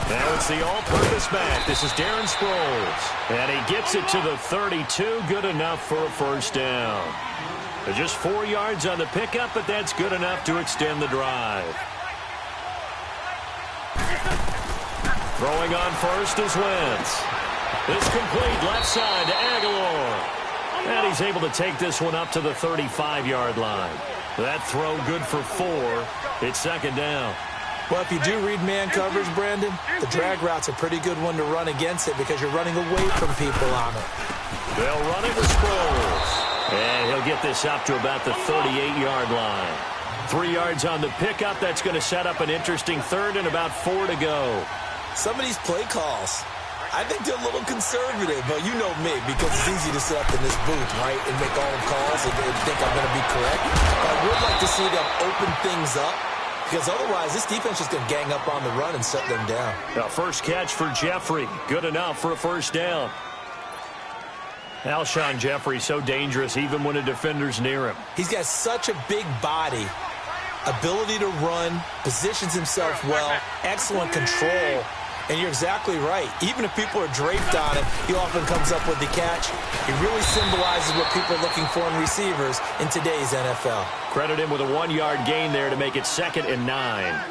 Now it's the all-purpose back. This is Darren Sproles. And he gets it to the 32. Good enough for a 1st down. Just 4 yards on the pickup, but that's good enough to extend the drive. Throwing on 1st is Wentz. This complete left side to Aguilar. And he's able to take this one up to the 35-yard line. That throw good for 4. It's 2nd down. Well, if you do read man coverage, Brandon, the drag route's a pretty good one to run against it because you're running away from people on it. They'll run it with Sproles. And he'll get this up to about the 38-yard line. 3 yards on the pickup. That's going to set up an interesting 3rd and about 4 to go. Some of these play calls, I think they're a little conservative, but you know me, because it's easy to sit up in this booth, right, and make all the calls and think I'm going to be correct. But I would like to see them open things up, because otherwise this defense is going to gang up on the run and set them down. Now, first catch for Jeffrey. Good enough for a 1st down. Alshon Jeffrey so dangerous even when a defender's near him. He's got such a big body, ability to run, positions himself well, excellent control. And you're exactly right. Even if people are draped on him, he often comes up with the catch. He really symbolizes what people are looking for in receivers in today's NFL. Credit him with a 1-yard gain there to make it 2nd and 9.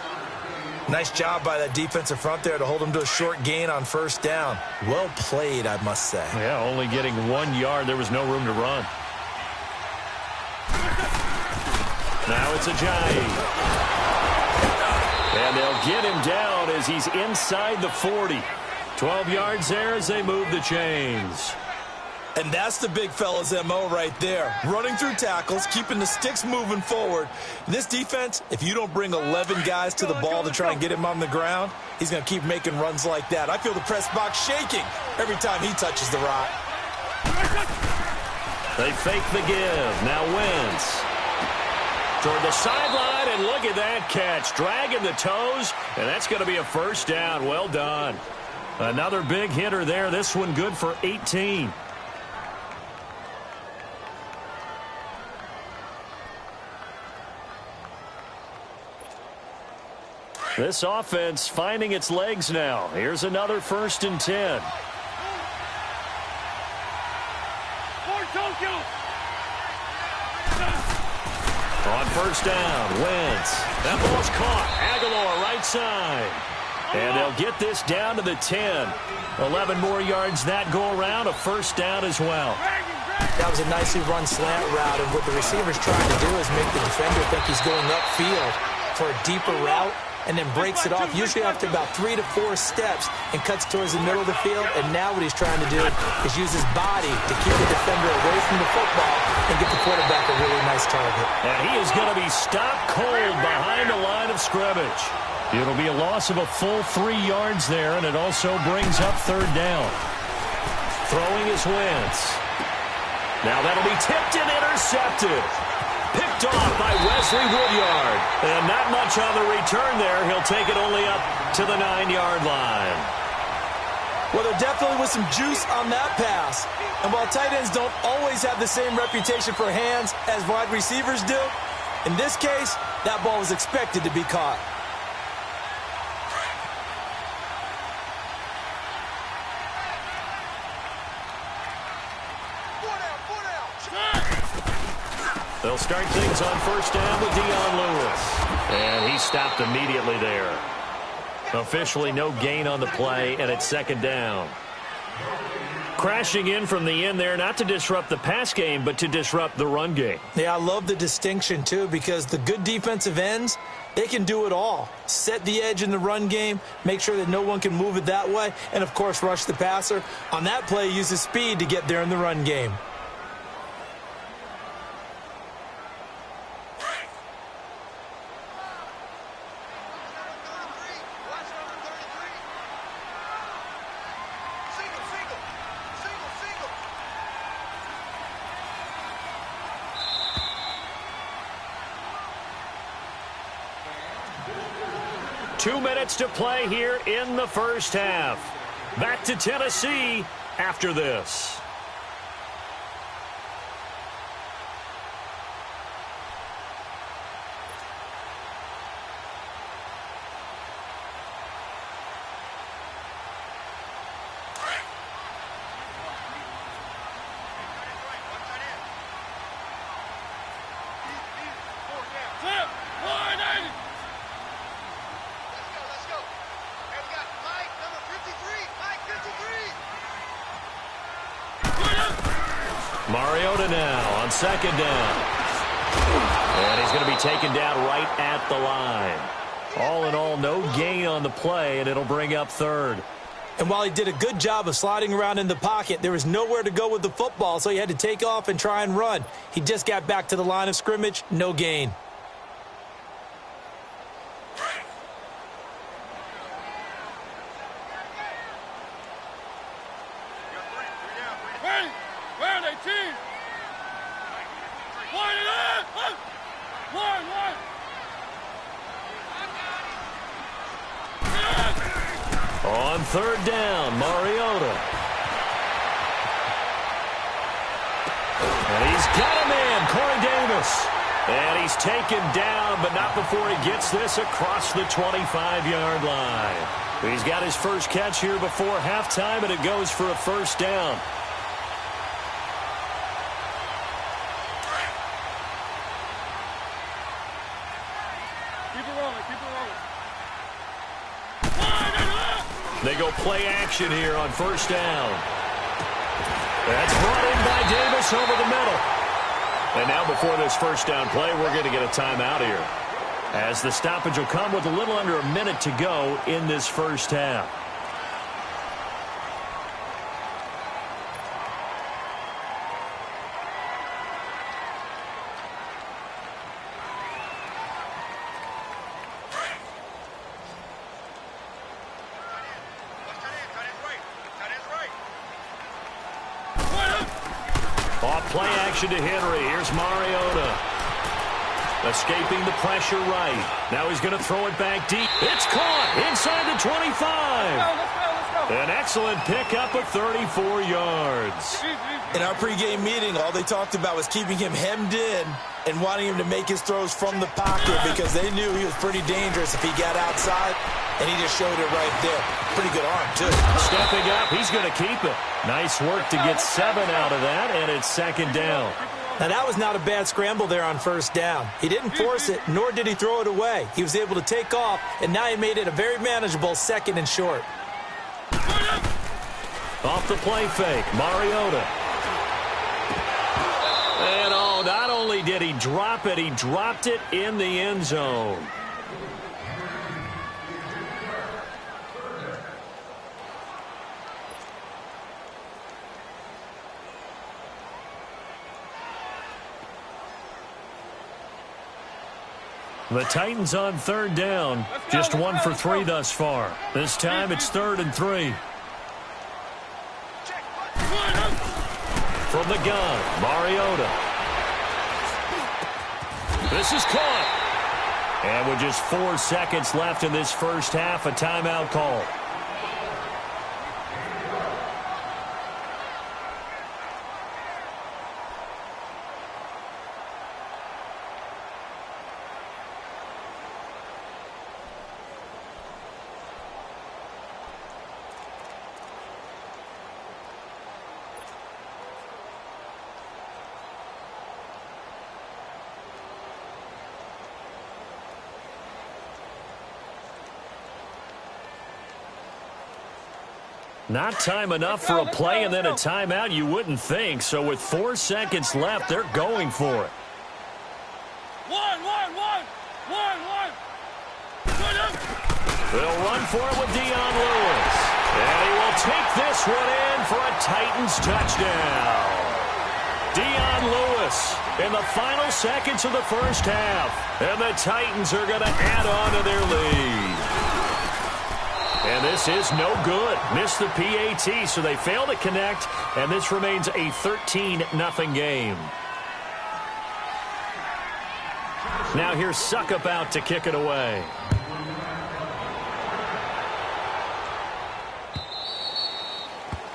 Nice job by that defensive front there to hold him to a short gain on first down. Well played, I must say. Yeah, only getting 1 yard. There was no room to run. Now it's Ajayi. And they'll get him down as he's inside the 40. 12 yards there as they move the chains. And that's the big fella's MO right there. Running through tackles, keeping the sticks moving forward. This defense, if you don't bring 11 guys to the ball to try and get him on the ground, he's going to keep making runs like that. I feel the press box shaking every time he touches the rock. They fake the give. Now Wentz toward the sideline, and look at that catch. Dragging the toes, and that's going to be a first down. Well done. Another big hitter there. This one good for 18. This offense finding its legs now. Here's another 1st and 10. On first down, Wentz. That ball's caught. Aguilar right side. And they'll get this down to the 10. 11 more yards that go around. A first down as well. That was a nicely run slant route, and what the receiver's trying to do is make the defender think he's going upfield for a deeper route, and then breaks it off, usually after about 3 to 4 steps, and cuts towards the middle of the field. And now what he's trying to do is use his body to keep the defender away from the football and get the quarterback a really nice target. And he is going to be stopped cold behind the line of scrimmage. It'll be a loss of a full 3 yards there, and it also brings up 3rd down. Throwing is Wentz. Now that'll be tipped and intercepted. Picked off by Wesley Woodyard. And not much on the return there. He'll take it only up to the 9-yard line. Well, there definitely was some juice on that pass. And while tight ends don't always have the same reputation for hands as wide receivers do, in this case, that ball was expected to be caught. They'll start things on first down with Dion Lewis. And he stopped immediately there. Officially no gain on the play, and it's 2nd down. Crashing in from the end there, not to disrupt the pass game, but to disrupt the run game. Yeah, I love the distinction, too, because the good defensive ends, they can do it all. Set the edge in the run game, make sure that no one can move it that way, and, of course, rush the passer. On that play, use his speed to get there in the run game. Two minutes to play here in the first half. Back to Tennessee after this. Mariota now on 2nd down. And he's going to be taken down right at the line. All in all, no gain on the play, and it'll bring up 3rd. And while he did a good job of sliding around in the pocket, there was nowhere to go with the football, so he had to take off and try and run. He just got back to the line of scrimmage, no gain. On 3rd down, Mariota. And he's got a man, Corey Davis. And he's taken down, but not before he gets this across the 25-yard line. He's got his first catch here before halftime, and it goes for a first down. They go play action here on first down. That's brought in by Davis over the middle. And now before this first down play, we're going to get a timeout here, as the stoppage will come with a little under a minute to go in this first half. Play action to Henry. Here's Mariota. Escaping the pressure right. Now he's going to throw it back deep. It's caught inside the 25. Let's go. An excellent pickup of 34 yards. In our pregame meeting, all they talked about was keeping him hemmed in and wanting him to make his throws from the pocket because they knew he was pretty dangerous if he got outside, and he just showed it right there. Pretty good arm, too. Stepping up, he's going to keep it. Nice work to get 7 out of that, and it's second down. Now, that was not a bad scramble there on first down. He didn't force it, nor did he throw it away. He was able to take off, and now he made it a very manageable second and short. Off the play fake, Mariota. And not only did he drop it, he dropped it in the end zone. The Titans on third down. Just 1 for 3 thus far. This time it's 3rd and 3. From the gun, Mariota. This is caught. And with just 4 seconds left in this first half, a timeout call. Not time enough for a play and then a timeout, you wouldn't think. So with 4 seconds left, they're going for it. One. They'll run for it with Dion Lewis. And he will take this one in for a Titans touchdown. Dion Lewis in the final seconds of the first half. And the Titans are going to add on to their lead. And this is no good. Missed the PAT, so they fail to connect, and this remains a 13-0 game. Now here's Suckup out to kick it away.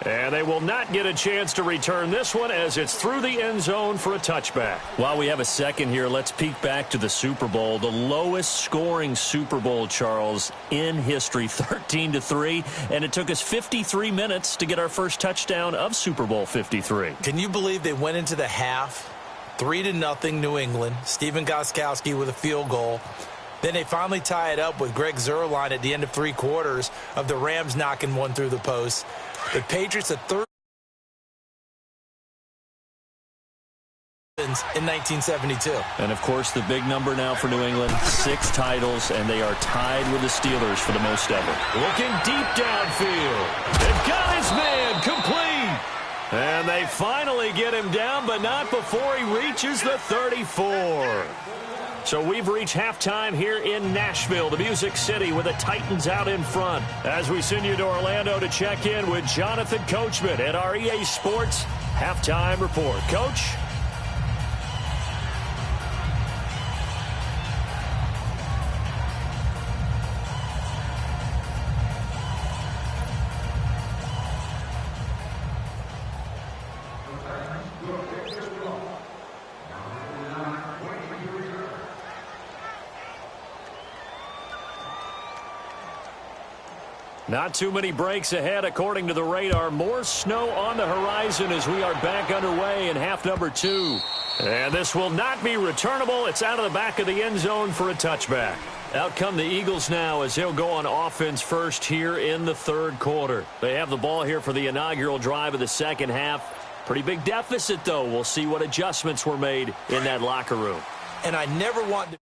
And they will not get a chance to return this one as it's through the end zone for a touchback. While we have a second here, let's peek back to the Super Bowl. The lowest scoring Super Bowl, Charles, in history, 13-3. And it took us 53 minutes to get our first touchdown of Super Bowl 53. Can you believe they went into the half 3-0 New England? Stephen Gostkowski with a field goal. Then they finally tie it up with Greg Zuerlein at the end of 3 quarters of the Rams knocking one through the post. The Patriots at third in 1972. And, of course, the big number now for New England, 6 titles, and they are tied with the Steelers for the most ever. Looking deep downfield. They've got his man complete. And they finally get him down, but not before he reaches the 34. So we've reached halftime here in Nashville, the Music City, with the Titans out in front. As we send you to Orlando to check in with Jonathan Coachman at our EA Sports Halftime Report. Coach? Not too many breaks ahead according to the radar. More snow on the horizon as we are back underway in half number 2. And this will not be returnable. It's out of the back of the end zone for a touchback. Out come the Eagles now as they'll go on offense first here in the third quarter. They have the ball here for the inaugural drive of the second half. Pretty big deficit, though. We'll see what adjustments were made in that locker room. And I never want to...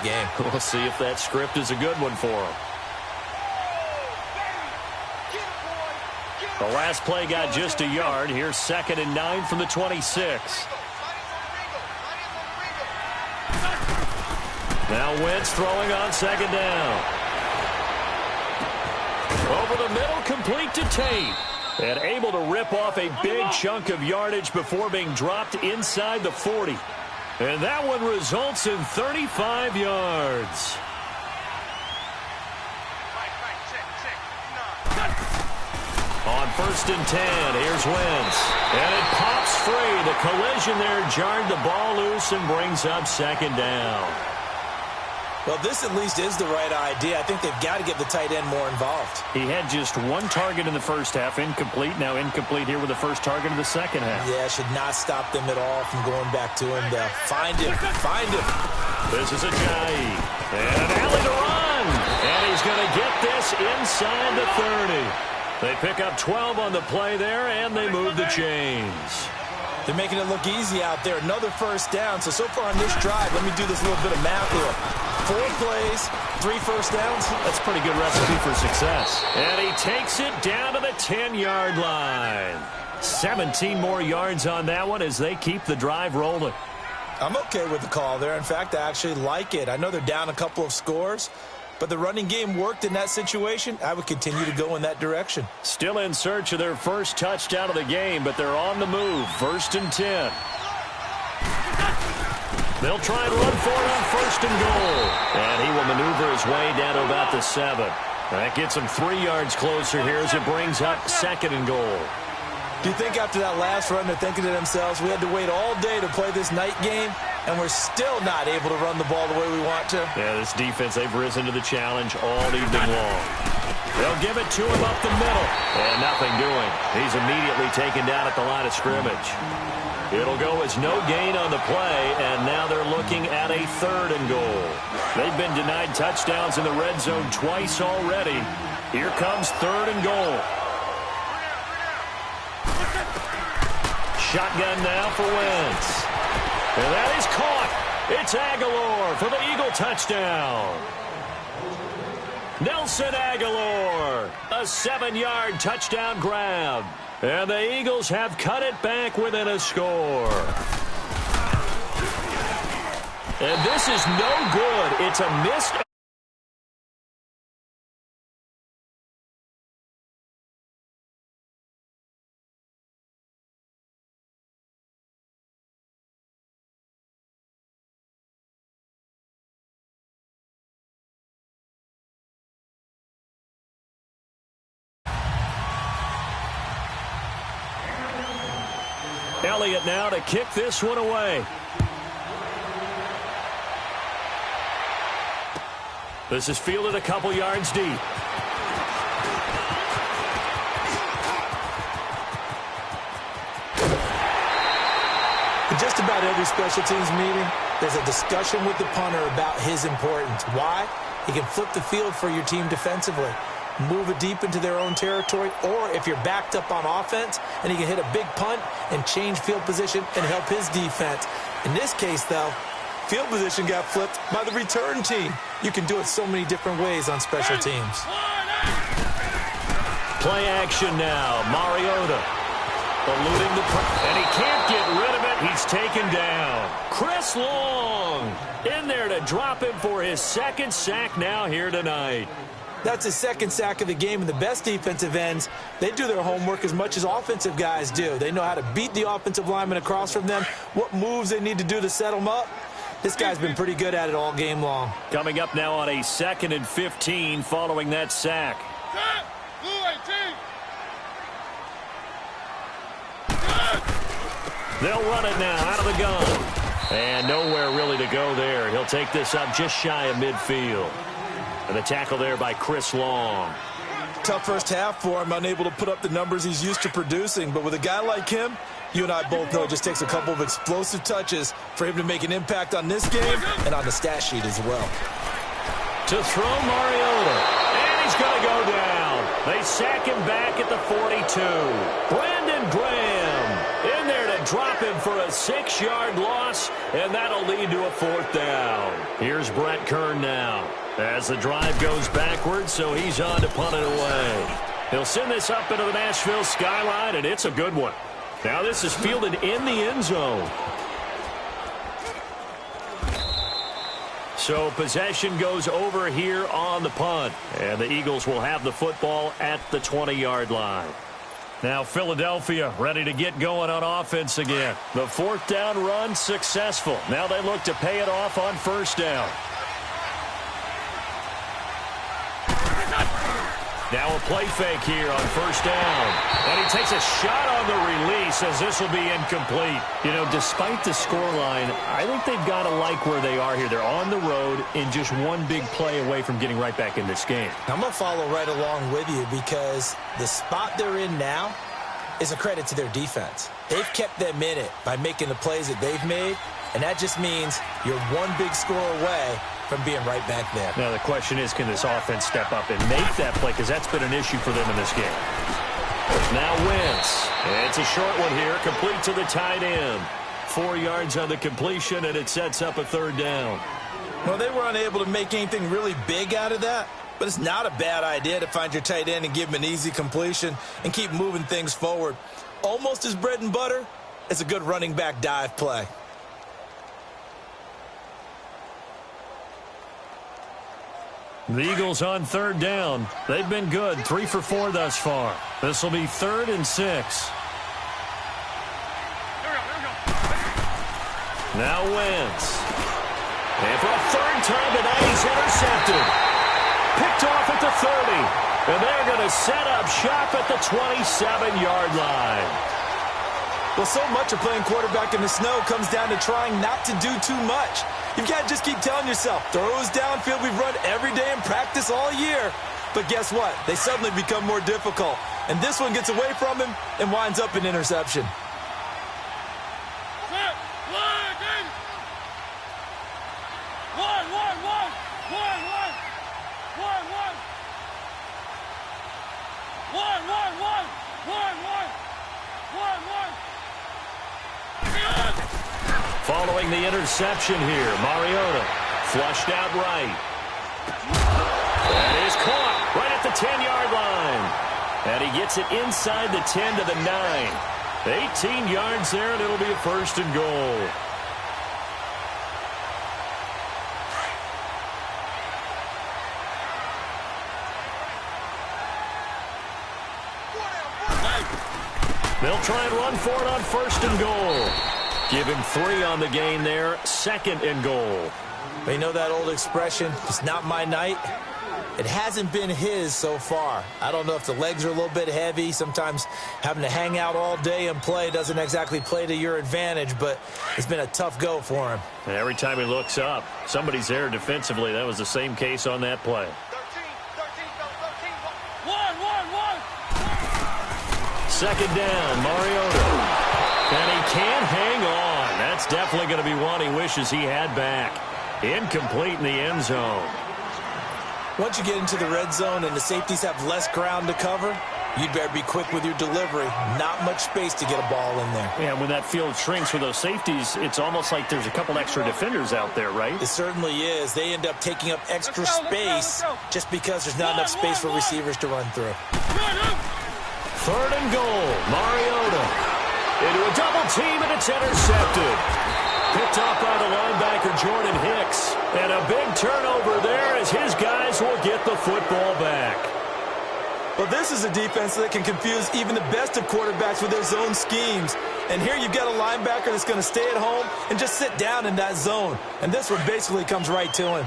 game. We'll see if that script is a good one for them. The last play got just a yard. Here's 2nd and 9 from the 26. Now Wentz throwing on 2nd down. Over the middle, complete to Tate. And able to rip off a big chunk of yardage before being dropped inside the 40. And that one results in 35 yards. On 1st and 10, here's Wentz. And it pops free. The collision there jarred the ball loose and brings up 2nd down. Well, this at least is the right idea. I think they've got to get the tight end more involved. He had just 1 target in the first half, incomplete. Now incomplete here with the first target of the second half. Yeah, should not stop them at all from going back to him to find him. Find him. This is Ajayi. And an alley to run. And he's going to get this inside the 30. They pick up 12 on the play there, and they move the chains. They're making it look easy out there. Another first down. So far on this drive, let me do this little bit of math here. 4 plays, 3 first downs. That's a pretty good recipe for success. And he takes it down to the 10-yard line. 17 more yards on that one as they keep the drive rolling. I'm okay with the call there. In fact, I actually like it. I know they're down a couple of scores, but the running game worked in that situation. I would continue to go in that direction. Still in search of their first touchdown of the game, but they're on the move. 1st and 10. They'll try and run for it on 1st and goal. And he will maneuver his way down to about the 7. That gets him 3 yards closer here as it brings up 2nd and goal. Do you think after that last run they're thinking to themselves, we had to wait all day to play this night game, and we're still not able to run the ball the way we want to? Yeah, this defense, they've risen to the challenge all evening long. They'll give it to him up the middle. And nothing doing. He's immediately taken down at the line of scrimmage. It'll go as no gain on the play, and now they're looking at a 3rd and goal. They've been denied touchdowns in the red zone twice already. Here comes 3rd and goal. Shotgun now for Wentz. And that is caught. It's Aguilar for the Eagle touchdown. Nelson Aguilar, a 7-yard touchdown grab. And the Eagles have cut it back within a score. And this is no good. It's a missed. Elliott now to kick this one away. This is fielded a couple yards deep. In just about every special teams meeting, there's a discussion with the punter about his importance. Why? He can flip the field for your team defensively, move it deep into their own territory, or if you're backed up on offense, and he can hit a big punt and change field position and help his defense. In this case, though, field position got flipped by the return team. You can do it so many different ways on special teams. Play action now. Mariota eluding the and he can't get rid of it. He's taken down. Chris Long in there to drop him for his 2nd sack now here tonight. That's his 2nd sack of the game, and the best defensive ends, they do their homework as much as offensive guys do. They know how to beat the offensive lineman across from them, what moves they need to do to set them up. This guy's been pretty good at it all game long. Coming up now on a 2nd and 15 following that sack. They'll run it now out of the gun. And nowhere really to go there. He'll take this up just shy of midfield. And the tackle there by Chris Long. Tough first half for him, unable to put up the numbers he's used to producing. But with a guy like him, you and I both know it just takes a couple of explosive touches for him to make an impact on this game and on the stat sheet as well. To throw Mariota. And he's going to go down. They sack him back at the 42. Brandon Graham in there to drop him for a 6-yard loss, and that'll lead to a 4th down. Here's Brett Kern now as the drive goes backwards, so he's on to punt it away. He'll send this up into the Nashville skyline, and it's a good one. Now this is fielded in the end zone. So possession goes over here on the punt, and the Eagles will have the football at the 20-yard line. Now Philadelphia ready to get going on offense again. The 4th down run successful. Now they look to pay it off on 1st down. Now a play fake here on 1st down. And he takes a shot on the release as this will be incomplete. You know, despite the scoreline, I think they've got to like where they are here. They're on the road in just one big play away from getting right back in this game. I'm going to follow right along with you because the spot they're in now is a credit to their defense. They've kept them in it by making the plays that they've made, and that just means you're one big score away from being right back there. Now the question is, can this offense step up and make that play? Because that's been an issue for them in this game. Now Wentz. It's a short one here, complete to the tight end. 4 yards on the completion, and it sets up a 3rd down. Well, they were unable to make anything really big out of that, but it's not a bad idea to find your tight end and give him an easy completion and keep moving things forward. Almost as bread and butter as a good running back dive play. The Eagles on 3rd down. They've been good, 3 for 4 thus far. This will be 3rd and 6. Now Wentz. And for a 3rd time tonight, he's intercepted. Picked off at the 30. And they're going to set up shop at the 27-yard line. Well, so much of playing quarterback in the snow comes down to trying not to do too much. You've got to just keep telling yourself, throws downfield we've run every day in practice all year. But guess what? They suddenly become more difficult. And this one gets away from him and winds up an interception. Following the interception here, Mariota flushed out right. That is caught right at the 10-yard line. And he gets it inside the 10 to the 9. 18 yards there, and it'll be a 1st and goal. They'll try and run for it on 1st and goal. Give him 3 on the gain there, 2nd and goal. But you know that old expression, it's not my night? It hasn't been his so far. I don't know if the legs are a little bit heavy. Sometimes having to hang out all day and play doesn't exactly play to your advantage, but it's been a tough go for him. And every time he looks up, somebody's there defensively. That was the same case on that play. 2nd down, Mariota. And he can't hang on. That's definitely going to be one he wishes he had back. Incomplete in the end zone. Once you get into the red zone and the safeties have less ground to cover, you'd better be quick with your delivery. Not much space to get a ball in there. Yeah, when that field shrinks for those safeties, it's almost like there's a couple extra defenders out there, right? It certainly is. They end up taking up extra space just because there's not enough space for receivers to run through. 3rd and goal, Mariota. Into a double team, and it's intercepted. Picked off by the linebacker, Jordan Hicks. And a big turnover there as his guys will get the football back. Well, this This is a defense that can confuse even the best of quarterbacks with their zone schemes. And here you've got a linebacker that's going to stay at home and just sit down in that zone. And this one basically comes right to him.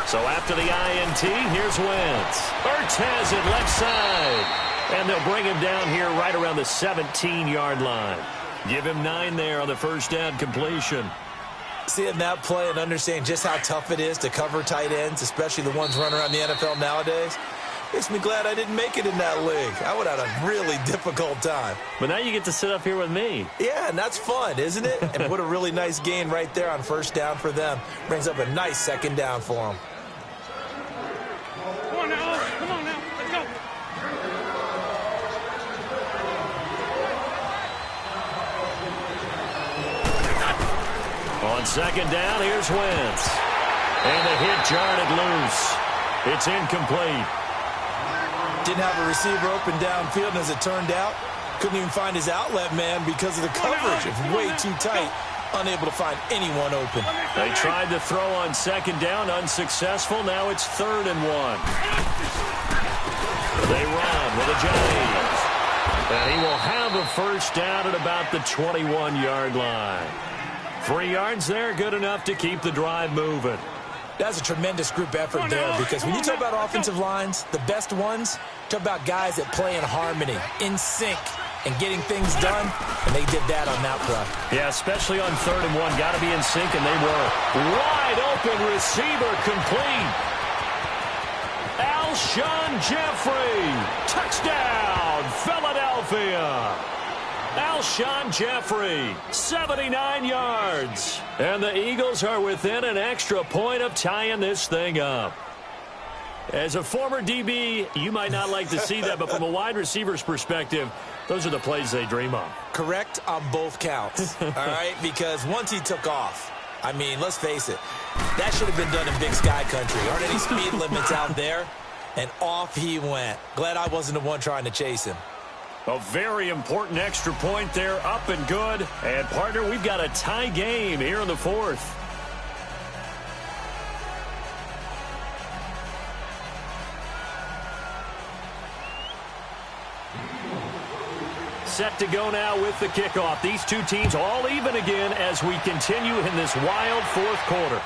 So after the INT, here's Wentz. Ertz has it left side. And they'll bring him down here right around the 17-yard line. Give him 9 there on the first down completion. Seeing that play and understanding just how tough it is to cover tight ends, especially the ones running around the NFL nowadays, makes me glad I didn't make it in that league. I would have had a really difficult time. But now you get to sit up here with me. Yeah, and that's fun, isn't it? And what a really nice gain right there on first down for them. Brings up a nice second down for them. Come on now. Come on now. Let's go. On second down, here's Wentz. And the hit jarred it loose. It's incomplete. Didn't have a receiver open downfield, and as it turned out, couldn't even find his outlet man because of the coverage. It's way too tight. Unable to find anyone open. They tried to throw on second down, unsuccessful. Now it's 3rd and 1. They run with a James. And he will have a first down at about the 21-yard line. 3 yards there, good enough to keep the drive moving. That's a tremendous group effort there, because when you talk about offensive lines, the best ones, talk about guys that play in harmony, in sync, and getting things done, and they did that on that play. Yeah, especially on 3rd and 1. Got to be in sync, and they were. Wide open receiver complete. Alshon Jeffrey. Touchdown, Philadelphia. Alshon Jeffrey, 79 yards. And the Eagles are within an extra point of tying this thing up. As a former DB, you might not like to see that, but from a wide receiver's perspective, those are the plays they dream of. Correct on both counts, all right? Because once he took off, I mean, let's face it, that should have been done in Big Sky Country. Aren't any speed limits out there? And off he went. Glad I wasn't the one trying to chase him. A very important extra point there, up and good. And, partner, we've got a tie game here in the 4th. Set to go now with the kickoff. These two teams all even again as we continue in this wild 4th quarter.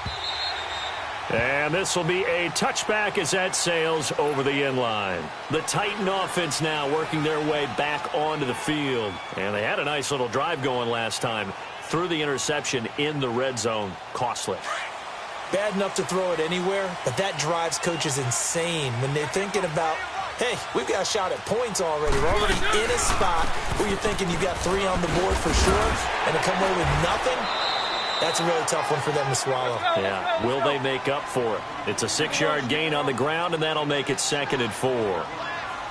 And this will be a touchback as that sails over the inline. The Titan offense now working their way back onto the field. And they had a nice little drive going last time. Threw the interception in the red zone. Costly. Bad enough to throw it anywhere, but that drives coaches insane when they're thinking about, hey, we've got a shot at points already. We're already in a spot where you're thinking you've got 3 on the board for sure, and to come away with nothing, that's a really tough one for them to swallow. Yeah, will they make up for it? It's a 6-yard gain on the ground, and that'll make it 2nd and 4.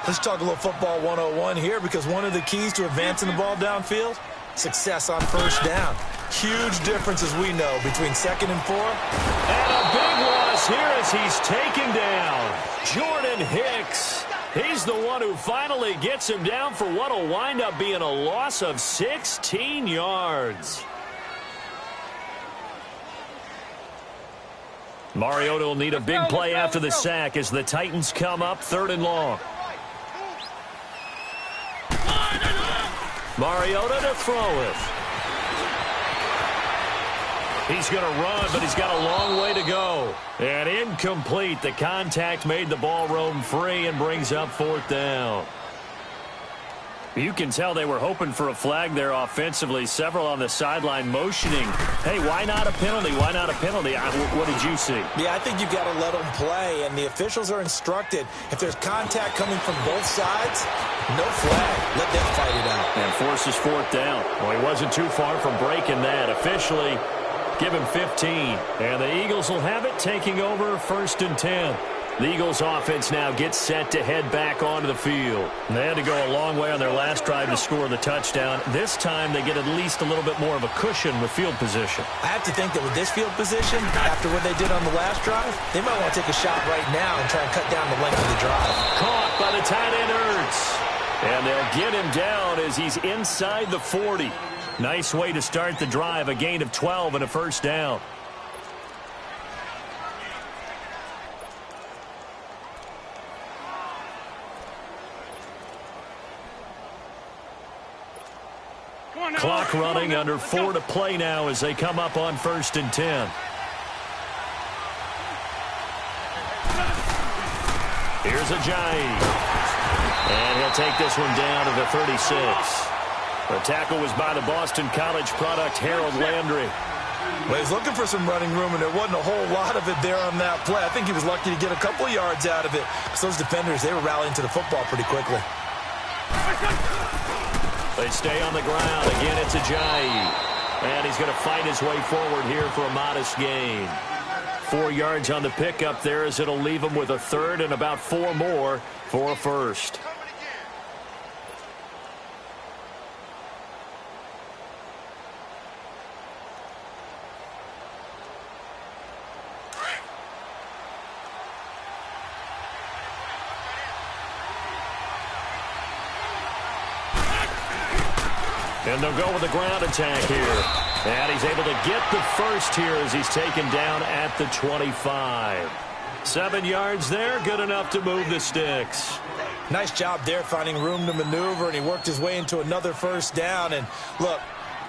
Let's talk a little football 101 here, because one of the keys to advancing the ball downfield, success on first down. Huge difference, as we know, between 2nd and 4. And a big loss here as he's taken down. Jordan Hicks. He's the one who finally gets him down for what will wind up being a loss of 16 yards. Mariota will need a big play after the sack as the Titans come up 3rd and long. Mariota to throw it. He's going to run, but he's got a long way to go. And incomplete. The contact made the ball roam free and brings up 4th down. You can tell they were hoping for a flag there offensively. Several on the sideline motioning. Hey, why not a penalty? Why not a penalty? What did you see? Yeah, I think you've got to let them play, and the officials are instructed. If there's contact coming from both sides, no flag. Let them fight it out. And forces 4th down. Well, he wasn't too far from breaking that. Officially, give him 15. And the Eagles will have it, taking over 1st and 10. The Eagles offense now gets set to head back onto the field. They had to go a long way on their last drive to score the touchdown. This time they get at least a little bit more of a cushion with field position. I have to think that with this field position, after what they did on the last drive, they might want to take a shot right now and try and cut down the length of the drive. Caught by the tight end Ertz. And they'll get him down as he's inside the 40. Nice way to start the drive, a gain of 12 and a first down. Clock running, under 4 to play now as they come up on 1st and 10. Here's Ajayi. And he'll take this one down to the 36. The tackle was by the Boston College product, Harold Landry. Well, he's looking for some running room, and there wasn't a whole lot of it there on that play. I think he was lucky to get a couple of yards out of it, because those defenders, they were rallying to the football pretty quickly. They stay on the ground. Again, it's Ajayi. And he's going to fight his way forward here for a modest gain. 4 yards on the pickup there, as it'll leave him with a third and about 4 more for a first. And they'll go with the ground attack here. And he's able to get the first here as he's taken down at the 25. 7 yards there, good enough to move the sticks. Nice job there finding room to maneuver, and he worked his way into another first down. And look,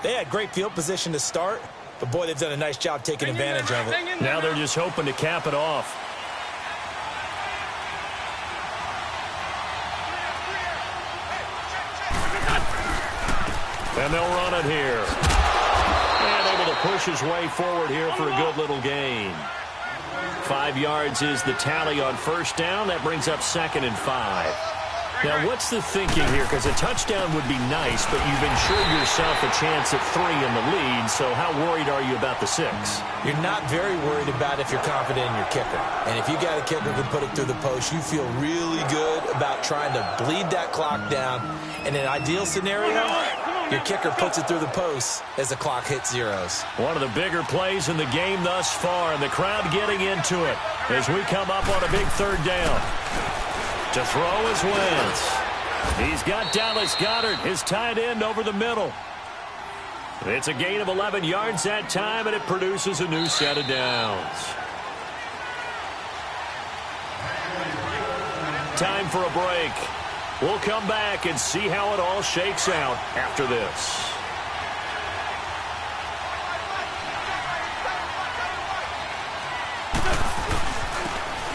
they had great field position to start, but boy, they've done a nice job taking advantage of it. Now they're just hoping to cap it off. And they'll run it here. And able to push his way forward here for a good little gain. 5 yards is the tally on first down. That brings up 2nd and 5. Now, what's the thinking here? Because a touchdown would be nice, but you've ensured yourself a chance at 3 in the lead, so how worried are you about the 6? You're not very worried about if you're confident in your kicker. And if you got a kicker who can put it through the post, you feel really good about trying to bleed that clock down. In an ideal scenario, your kicker puts it through the post as the clock hits zeros. One of the bigger plays in the game thus far, and the crowd getting into it as we come up on a big 3rd down. To throw is Wentz. He's got Dallas Goedert, his tight end, over the middle. It's a gain of 11 yards that time, and it produces a new set of downs. Time for a break. We'll come back and see how it all shakes out after this.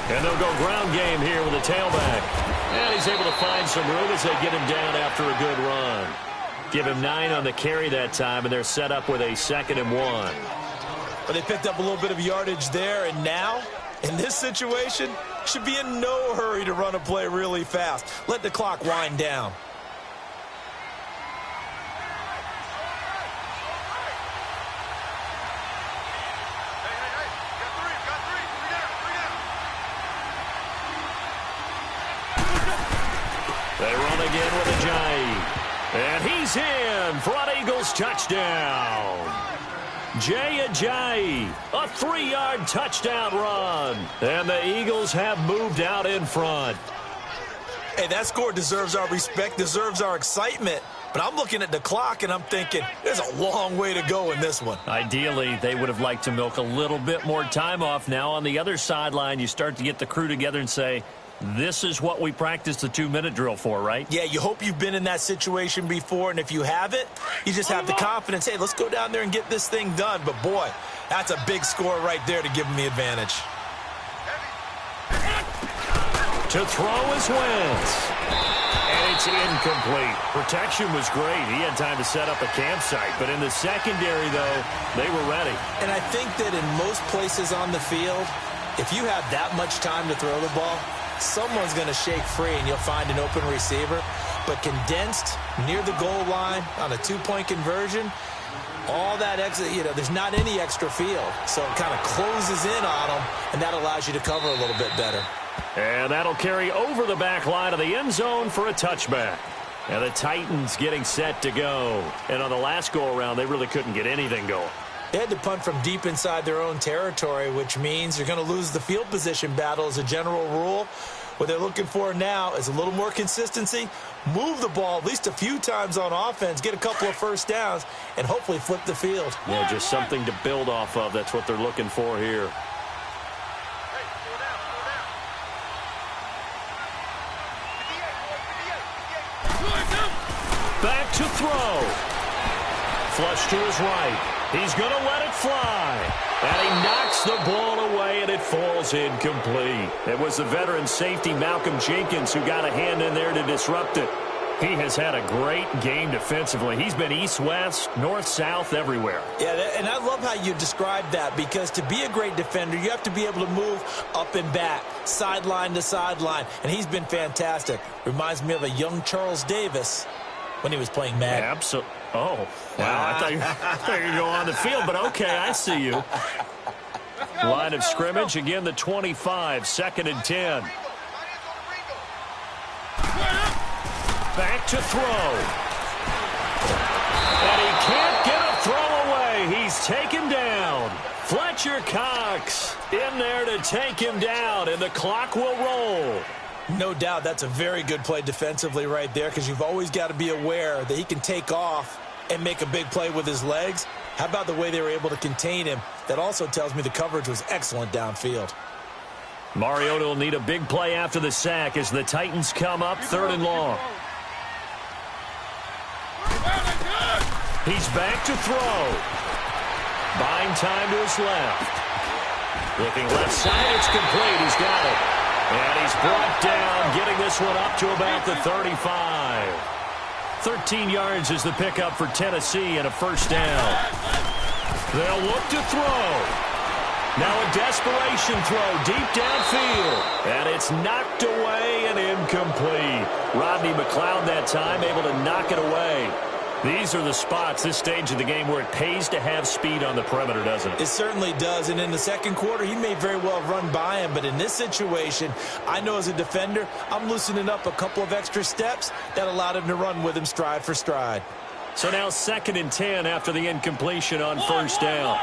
And they'll go ground game here with a tailback. And he's able to find some room as they get him down after a good run. Give him 9 on the carry that time, and they're set up with a 2nd and 1. But they picked up a little bit of yardage there, and now, in this situation, should be in no hurry to run a play really fast. Let the clock wind down. They run again with Ajayi. And he's in for an Eagles touchdown. Jay Ajayi, a 3-yard touchdown run. And the Eagles have moved out in front. Hey, that score deserves our respect, deserves our excitement. But I'm looking at the clock, and I'm thinking, there's a long way to go in this one. Ideally, they would have liked to milk a little bit more time off. Now, on the other sideline, you start to get the crew together and say, this is what we practiced the 2-minute drill for, right? Yeah, you hope you've been in that situation before, and if you haven't, you just have the confidence, hey, let's go down there and get this thing done. But, boy, that's a big score right there to give them the advantage. To throw is Wentz. And it's incomplete. Protection was great. He had time to set up a campsite. But in the secondary, though, they were ready. And I think that in most places on the field, if you have that much time to throw the ball, someone's going to shake free and you'll find an open receiver. But condensed near the goal line on a 2-point conversion, all that extra, there's not any extra field. So it kind of closes in on them, and that allows you to cover a little bit better. And that'll carry over the back line of the end zone for a touchback. And the Titans getting set to go. And on the last go-around, they really couldn't get anything going. They had to punt from deep inside their own territory, which means you're going to lose the field position battle as a general rule. What they're looking for now is a little more consistency, move the ball at least a few times on offense, get a couple of first downs, and hopefully flip the field. Yeah, just something to build off of. That's what they're looking for here. Back to throw. flush to his right. He's going to let it fly. And he knocks the ball away, and it falls incomplete. It was the veteran safety, Malcolm Jenkins, who got a hand in there to disrupt it. He has had a great game defensively. He's been east-west, north-south, everywhere. Yeah, and I love how you described that, because to be a great defender, you have to be able to move up and back, sideline to sideline, and he's been fantastic. Reminds me of a young Charles Davis when he was playing Madden. Absolutely. Oh, wow. I thought you were going to go on the field, but okay, I see you. Line of scrimmage, again the 25, 2nd and 10. Back to throw. And he can't get a throw away. He's taken down. Fletcher Cox in there to take him down, and the clock will roll. No doubt that's a very good play defensively right there, because you've always got to be aware that he can take off and make a big play with his legs. How about the way they were able to contain him? That also tells me the coverage was excellent downfield. Mariota will need a big play after the sack as the Titans come up 3rd and long. He's back to throw. Buying time to his left. Looking left side, it's complete. He's got it. And he's brought down, getting this one up to about the 35. 13 yards is the pickup for Tennessee and a first down. They'll look to throw. Now a desperation throw deep downfield. And it's knocked away and incomplete. Rodney McLeod that time able to knock it away. These are the spots, this stage of the game, where it pays to have speed on the perimeter, doesn't it? It certainly does, and in the second quarter, he may very well have run by him, but in this situation, I know as a defender, I'm loosening up a couple of extra steps that allowed him to run with him stride for stride. So now 2nd and 10 after the incompletion on first down.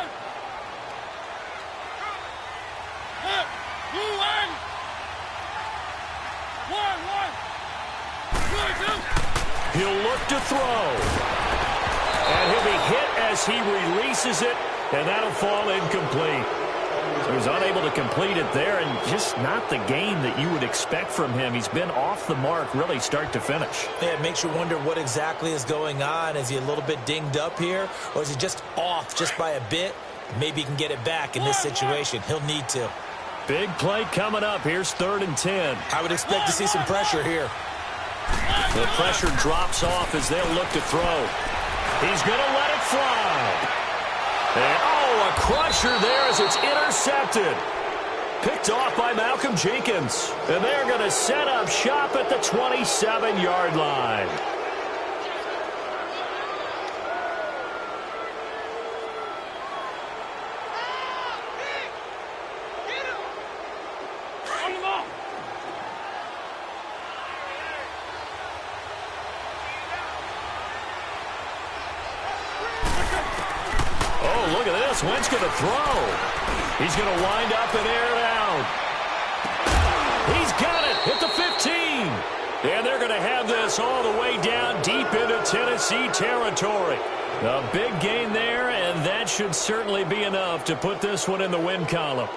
He'll look to throw. And he'll be hit as he releases it, and that'll fall incomplete. So he's unable to complete it there, and just not the game that you would expect from him. He's been off the mark, really, start to finish. Yeah, it makes you wonder what exactly is going on. Is he a little bit dinged up here, or is he just off just by a bit? Maybe he can get it back in this situation. He'll need to. Big play coming up. Here's 3rd and 10. I would expect to see some pressure here. The pressure drops off as they'll look to throw. He's going to let it fly. And, oh, a crusher there as it's intercepted. Picked off by Malcolm Jenkins. And they're going to set up shop at the 27-yard line. Wentz going to throw. He's going to wind up and air it out. He's got it at the 15. And they're going to have this all the way down deep into Tennessee territory. A big gain there, and that should certainly be enough to put this one in the win column.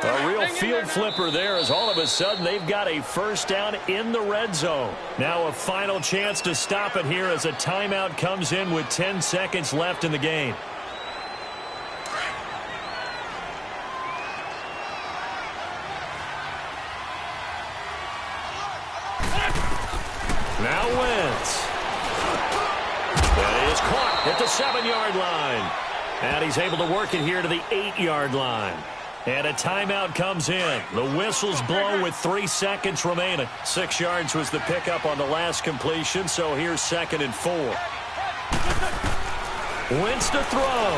A real field flipper there, as all of a sudden they've got a first down in the red zone. Now a final chance to stop it here as a timeout comes in with 10 seconds left in the game. Now Wentz. That is caught at the 7-yard line. And he's able to work it here to the 8-yard line. And a timeout comes in. The whistles blow with 3 seconds remaining. 6 yards was the pickup on the last completion, so here's 2nd and 4. Wentz to throw.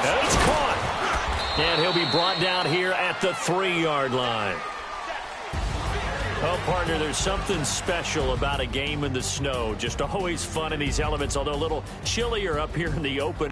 And it's caught. And he'll be brought down here at the 3-yard line. Oh, partner, there's something special about a game in the snow. Just always fun in these elements, although a little chillier up here in the open.